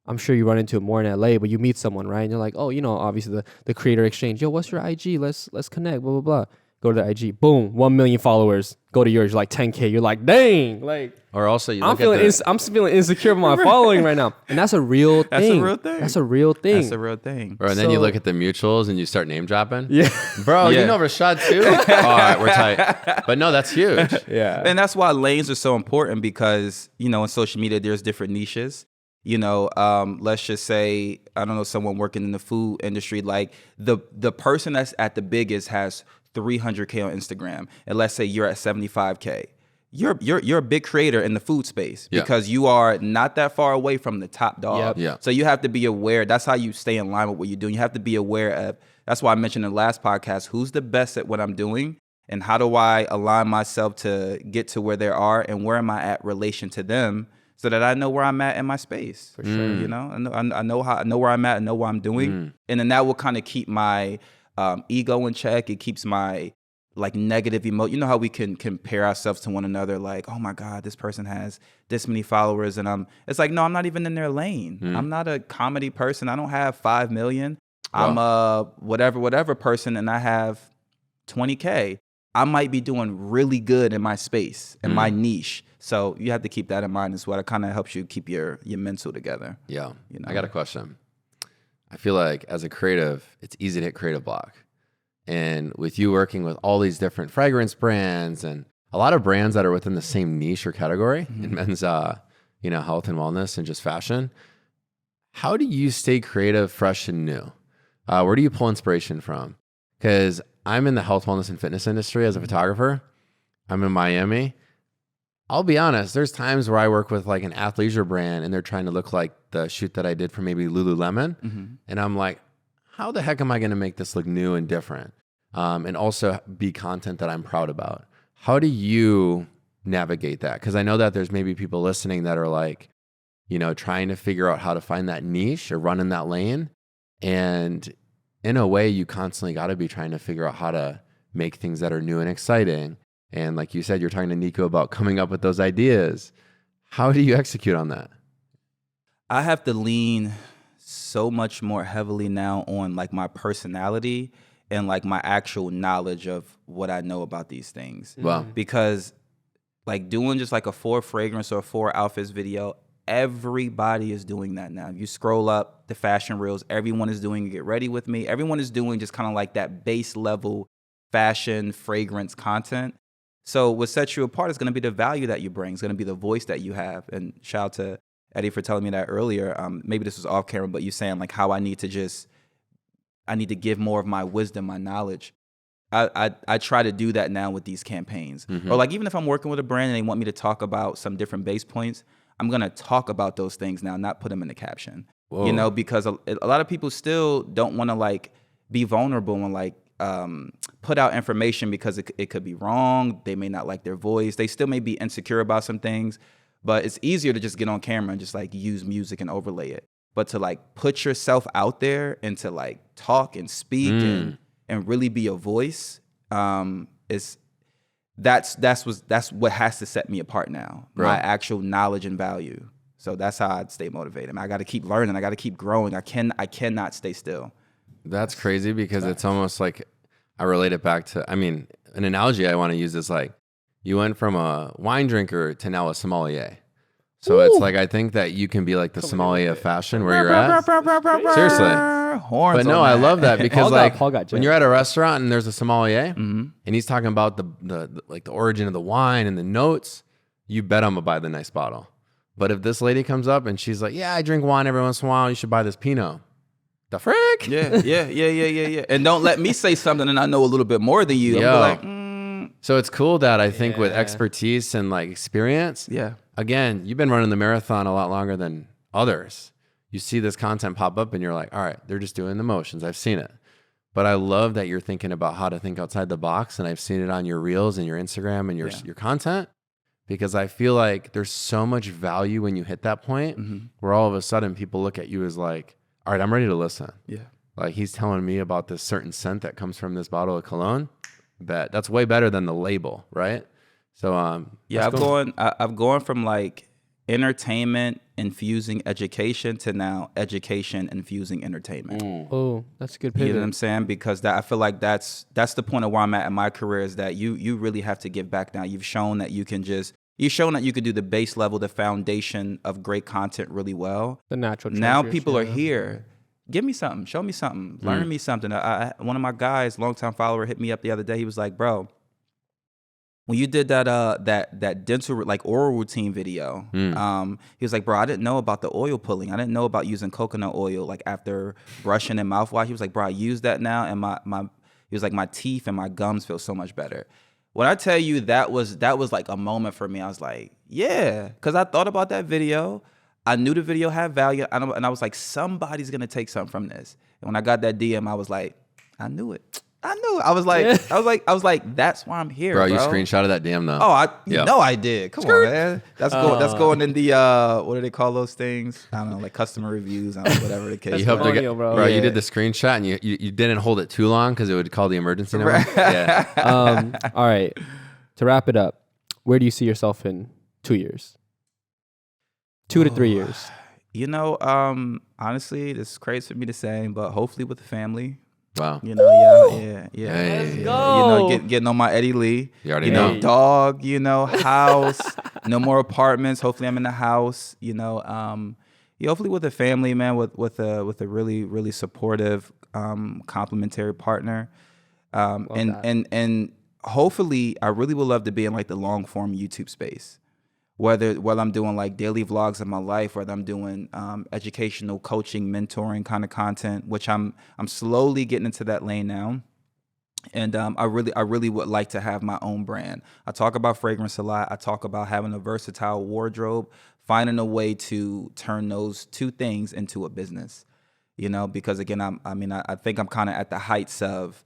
I'm sure you run into it more in LA, but you meet someone, right? And you're like, oh, you know, obviously the creator exchange. Yo, what's your IG? Let's connect, blah, blah, blah. Go to the IG. Boom, 1 million followers. Go to yours. You're like 10K. You're like, dang. Like, Or also, I'm feeling insecure with my following right now. And that's a real thing. That's a real thing. And then you look at the mutuals and you start name dropping. Yeah. Bro, you know Rashad too? All right, we're tight. But no, that's huge. Yeah. And that's why lanes are so important, because, you know, in social media, there's different niches. Let's just say, I don't know, someone working in the food industry, like the person that's at the biggest has 300K on Instagram, and let's say you're at 75K. You're a big creator in the food space because you are not that far away from the top dog. So you have to be aware. That's how you stay in line with what you're doing. You have to be aware of. That's why I mentioned in the last podcast, who's the best at what I'm doing, and how do I align myself to get to where they are, and where am I at relation to them, so that I know where I'm at in my space. For sure, I know where I'm at, I know what I'm doing, and then that will kind of keep my ego in check. It keeps my negative emotion. You know how we can compare ourselves to one another, like, oh my God, this person has this many followers, and it's like, no, I'm not even in their lane. I'm not a comedy person. I don't have 5 million. Wow. I'm a whatever person, and I have 20K. I might be doing really good in my space, in my niche. So you have to keep that in mind as well. It kind of helps you keep your mental together. Yeah. I got a question. I feel like as a creative, it's easy to hit creative block. And with you working with all these different fragrance brands and a lot of brands that are within the same niche or category in men's, health and wellness and just fashion, how do you stay creative, fresh, and new? Where do you pull inspiration from? Because I'm in the health, wellness, and fitness industry as a photographer. I'm in Miami. I'll be honest, there's times where I work with like an athleisure brand and they're trying to look like the shoot that I did for maybe Lululemon. And I'm like, how the heck am I going to make this look new and different? And also be content that I'm proud about. How do you navigate that? Because I know that there's maybe people listening that are like, trying to figure out how to find that niche or run in that lane. And in a way, you constantly got to be trying to figure out how to make things that are new and exciting. And like you said, you're talking to Nico about coming up with those ideas. How do you execute on that? I have to lean so much more heavily now on like my personality and like my actual knowledge of what I know about these things. Wow. Because like doing just like a 4 fragrance or 4 outfits video, everybody is doing that now. You scroll up the fashion reels, everyone is doing Get Ready With Me. Everyone is doing just kind of like that base level fashion, fragrance content. So what sets you apart is going to be the value that you bring. It's going to be the voice that you have. And shout out to Eddie for telling me that earlier. Maybe this was off camera, but you saying like how I need to give more of my wisdom, my knowledge. I try to do that now with these campaigns. Or like even if I'm working with a brand and they want me to talk about some different base points, I'm going to talk about those things now, not put them in the caption. Whoa. Because a lot of people still don't want to like be vulnerable and like put out information because it could be wrong. They may not like their voice. They still may be insecure about some things, but it's easier to just get on camera and just like use music and overlay it. But to like put yourself out there and to like talk and speak and really be a voice, that's what has to set me apart now. Right. My actual knowledge and value. So that's how I'd stay motivated. I got to keep learning. I got to keep growing. I cannot stay still. That's crazy because it's almost like I relate it back to, an analogy I want to use is like you went from a wine drinker to now a sommelier. So it's like, I think that you can be like the sommelier of fashion where you're at. Seriously. Horns. But no, I love that because Paul got when you're at a restaurant and there's a sommelier and he's talking about the origin of the wine and the notes, you bet I'm gonna buy the nice bottle. But if this lady comes up and she's like, yeah, I drink wine every once in a while, you should buy this Pinot. The frick? Yeah. And don't let me say something and I know a little bit more than you. So it's cool that I think with expertise and like experience, again, you've been running the marathon a lot longer than others. You see this content pop up and you're like, all right, they're just doing the motions. I've seen it. But I love that you're thinking about how to think outside the box. And I've seen it on your reels and your Instagram and your content, because I feel like there's so much value when you hit that point where all of a sudden people look at you as like, all right, I'm ready to listen. Yeah. Like he's telling me about this certain scent that comes from this bottle of cologne. Bet that's way better than the label, right? So I've gone from like entertainment infusing education to now education infusing entertainment. Oh, that's a good pivot. You know what I'm saying? Because I feel like that's the point of where I'm at in my career, is that you really have to give back now. You've shown that you can do the base level, the foundation of great content really well. The natural. Now people are here. Give me something. Show me something. Learn me something. One of my guys, longtime follower, hit me up the other day. He was like, bro, when you did that dental like oral routine video, he was like, bro, I didn't know about the oil pulling. I didn't know about using coconut oil like after brushing and mouthwash. He was like, bro, I use that now, and he was like, my teeth and my gums feel so much better. When I tell you that was like a moment for me, I was like, yeah, because I thought about that video. I knew the video had value, and I was like, somebody's gonna take something from this. And when I got that DM, I was like, I knew it. I was like, that's why I'm here, bro. You screenshotted that DM though. Oh, you know I did. Come on, man. That's going in the what do they call those things? I don't know, like customer reviews, I don't know, whatever the case. You hope to get, bro. You did the screenshot and you didn't hold it too long because it would call the emergency number. Right. Yeah. All right. To wrap it up, where do you see yourself in 2 years? 2 to 3 years. You know, honestly, this is crazy for me to say, but hopefully with the family. Wow. You know, yeah. Let's go. You know, getting on my Eddie Lee. You already know. Dog, house, no more apartments. Hopefully I'm in the house, hopefully with a family, man, with a really, really supportive, complimentary partner. And hopefully I really would love to be in like the long form YouTube space. Whether I'm doing like daily vlogs of my life, whether I'm doing educational coaching, mentoring kind of content, which I'm slowly getting into that lane now. And I really would like to have my own brand. I talk about fragrance a lot. I talk about having a versatile wardrobe, finding a way to turn those two things into a business. Because again, I think I'm kind of at the heights of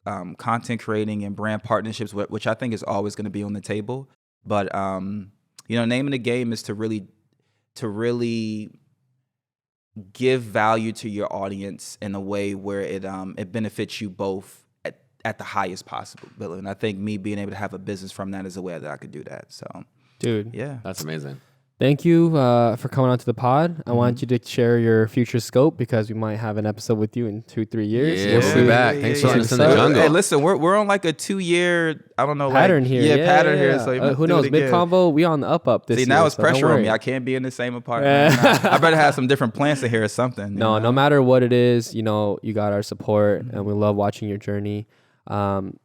content creating and brand partnerships, which I think is always going to be on the table. But name of the game is to really give value to your audience in a way where it benefits you both at the highest possible ability. And I think me being able to have a business from that is a way that I could do that. So, dude, yeah, that's amazing. Thank you for coming onto the pod. I want you to share your future scope because we might have an episode with you in 2-3 years. Yeah, we'll be back. Thanks for letting us in the jungle. Hey, listen, we're on like a 2-year, I don't know, pattern here. Yeah, pattern here. So who knows? Mid-convo, we on the up this year. See, now it's so pressure on me. I can't be in the same apartment. I better have some different plans to here or something. No matter what it is, you got our support, and we love watching your journey.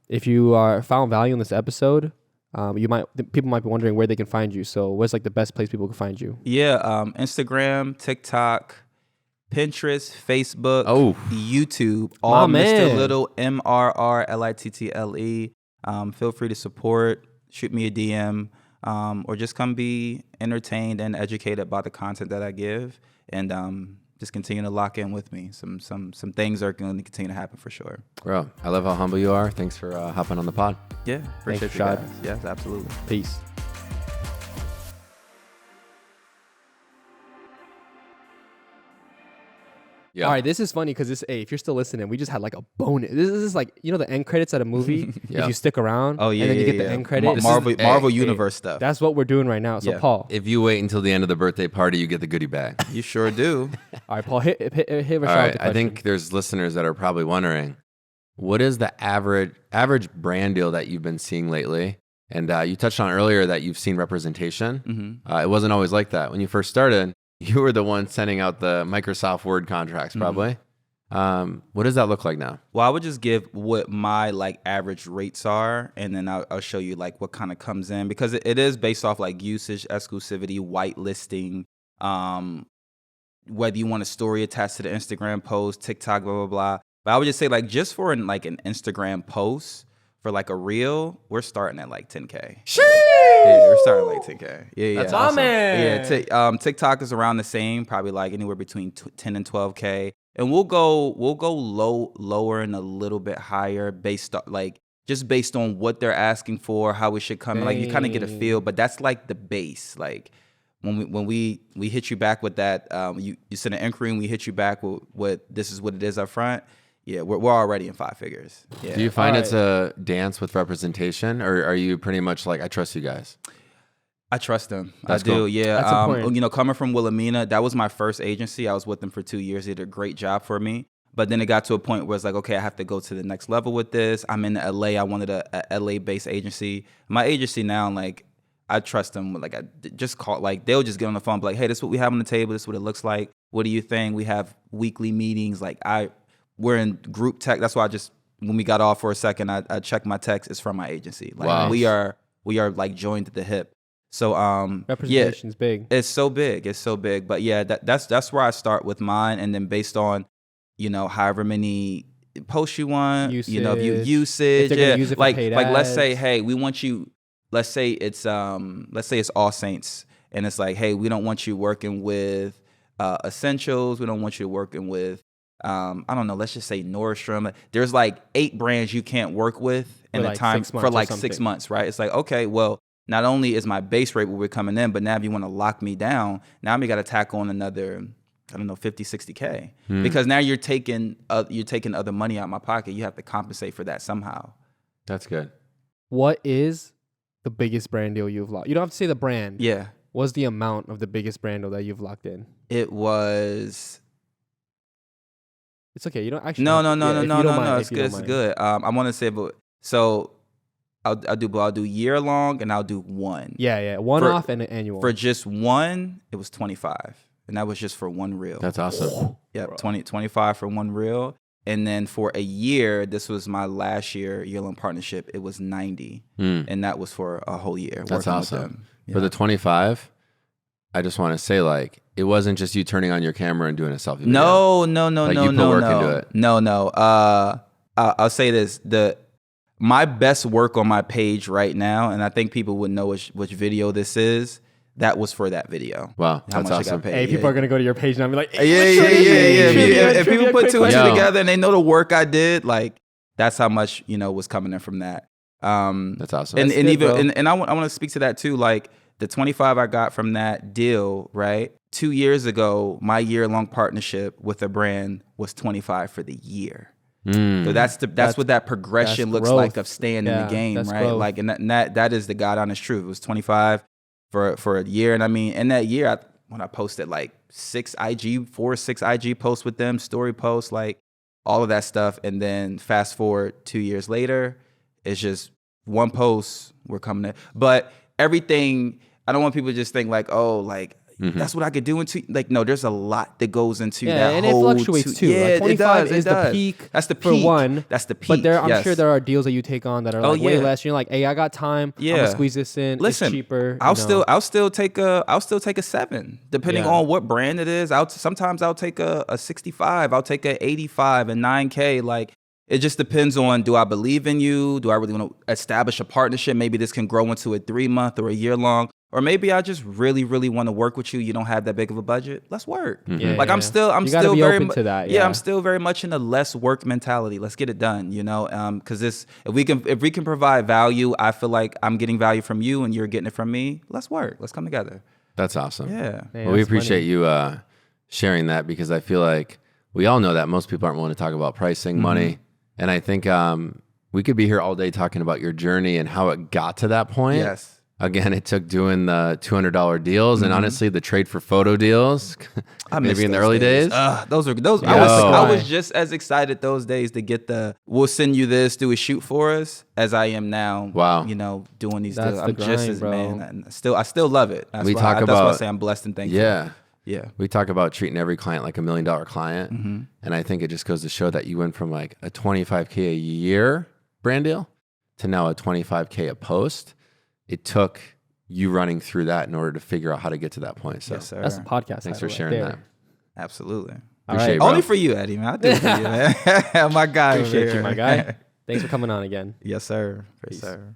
If you found value in this episode, people might be wondering where they can find you. So what's like the best place people can find you? Yeah, Instagram, TikTok, Pinterest, Facebook, YouTube, all Mr. Little, MRRLITTLE. Feel free to support, shoot me a DM, or just come be entertained and educated by the content that I give, and just continue to lock in with me. Some things are going to continue to happen for sure. Bro, I love how humble you are. Thanks for hopping on the pod. Yeah, appreciate you guys. Yes, absolutely. Peace. Yeah. All right, this is funny because if you're still listening, we just had like a bonus. This is like, the end credits at a movie. If you stick around, and then you get the end credit. Marvel Universe stuff. That's what we're doing right now. So Paul, if you wait until the end of the birthday party, you get the goodie bag. You sure do. All right, Paul, hit Rashad. All right, I think there's listeners that are probably wondering, what is the average brand deal that you've been seeing lately? And you touched on earlier that you've seen representation. Mm-hmm. It wasn't always like that when you first started. You were the one sending out the Microsoft Word contracts, probably. Mm-hmm. What does that look like now? Well, I would just give what my average rates are, and then I'll show you what kind of comes in, because it is based off usage, exclusivity, whitelisting, whether you want a story attached to the Instagram post, TikTok, blah blah blah. But I would just say just for an Instagram post for a reel, we're starting at $10K. Yeah, we're starting at $10K. Yeah, that's awesome. Yeah, TikTok is around the same, probably anywhere between 10 and 12K, and we'll go lower and a little bit higher based on what they're asking for, how we should come. You kind of get a feel, but that's the base. When we hit you back with that, you send an inquiry and we hit you back with what this is what it is up front. Yeah, we're already in 5 figures. Yeah. Do you find it's a dance with representation, or are you pretty much I trust you guys? I trust them. That's I do. cool. Yeah. That's important. Coming from Wilhelmina, that was my first agency. I was with them for 2 years. They did a great job for me. But then it got to a point where it's okay, I have to go to the next level with this. I'm in LA. I wanted a LA-based agency. My agency now, I trust them. I just call, they'll just get on the phone, be hey, this is what we have on the table. This is what it looks like. What do you think? We have weekly meetings. We're in group text. That's why when we got off for a second, I checked my text. It's from my agency. Wow. We are we are like joined at the hip. So Representation's big. It's so big. It's so big. But yeah, that's where I start with mine, and then based on, however many posts you want, if you usage, if they're gonna use it for like paid let's say, ads. hey, we want you. Let's say it's All Saints, and it's like, hey, we don't want you working with Essentials. We don't want you working with I don't know. Let's just say Nordstrom. There's like 8 brands you can't work with in For a like time 6 months for or like something. 6 months, right? It's like, okay, well, not only is my base rate where we're coming in, but now if you want to lock me down, now we got to tack on another, I don't know, 50, 60K. Because now you're taking other money out of my pocket. You have to compensate for that somehow. That's good. What is the biggest brand deal you've locked? You don't have to say the brand. Yeah. What's the amount of the biggest brand deal that you've locked in? It was It's okay. You don't actually. no. It's It's good. I want to say, but so I'll do year long and I'll do one. Yeah. One For- off and an annual. For just one, it was 25, and that was just for one reel. That's awesome. Yep, 25 for one reel. And then for a year, this was my last year-long partnership. It was 90, and that was for a whole year. That's working with awesome. them. For Yeah. the 25, I just want to say, like, it wasn't just you turning on your camera and doing a selfie video. No. Like, you put work into it. No. I'll say this: my best work on my page right now, and I think people would know which video this is. That was for that video. Wow, How that's much I awesome. got paid. Hey, people Yeah. are gonna go to your page now and be like, Yeah. hey, If people put two and two Yo. together and they know the work I did, like that's how much was coming in from that. That's awesome. And That's and good, even bro. and I want to speak to that too. Like the 25 I got from that deal, right? 2 years ago, my year-long partnership with a brand was 25 for the year. So that's what that progression looks growth. like of staying in Yeah, the game, that's right? growth. Like, and that is the God honest truth. It was 25 for a year, and I mean, in that year, when I posted like 6 IG posts with them, story posts, like all of that stuff, and then fast forward 2 years later, it's just one post. We're coming in, but everything. I don't want people to just think like, oh, like. That's what I could do no, there's a lot that goes into that and whole it fluctuates too. Yeah, Like 25 it is the does. peak. That's the for peak. one. That's the peak. But I'm yes. sure there are deals that you take on that are like way yeah. less. You're like, hey, I got time. I'm Yeah. gonna squeeze this in. Listen, it's cheaper. I'll still take a 7, depending Yeah. on what brand it is. Sometimes I'll take a 65. I'll take a 85 and 9K. Like it just depends on, do I believe in you? Do I really want to establish a partnership? Maybe this can grow into a 3-month or a year long. Or maybe I just really, really want to work with you. You don't have that big of a budget. Let's work. Yeah, Like yeah. I'm still You gotta be very open to that. Yeah, Yeah. I'm still very much in a less work mentality. Let's get it done. Because if we can provide value, I feel like I'm getting value from you and you're getting it from me. Let's work. Let's come together. That's awesome. Yeah. Man, Well, we that's appreciate money. you sharing that, because I feel like we all know that most people aren't willing to talk about pricing, money. And I think we could be here all day talking about your journey and how it got to that point. Yes. Again, it took doing the $200 deals and honestly the trade for photo deals, I miss maybe in the those early days. Those. Yo. I was just as excited those days to get we'll send you this, do a shoot for us, as I am now. Wow. Doing these That's deals. the I'm just grind, as bro. man. And I still love it. That's We why talk that's why I about- say I'm blessed and thankful. Yeah. Yeah. We talk about treating every client like $1 million client. And I think it just goes to show that you went from like a 25K a year brand deal to now a 25K a post. It took you running through that in order to figure out how to get to that point. So Yes, sir. That's the podcast. thanks title for right sharing there. that. Absolutely. All Appreciate right. it, bro. Only for you, Eddie, man. I do it for you, man. My guy. over Appreciate you, here. my guy. Thanks for coming on again. Yes, sir. Yes, Peace. sir.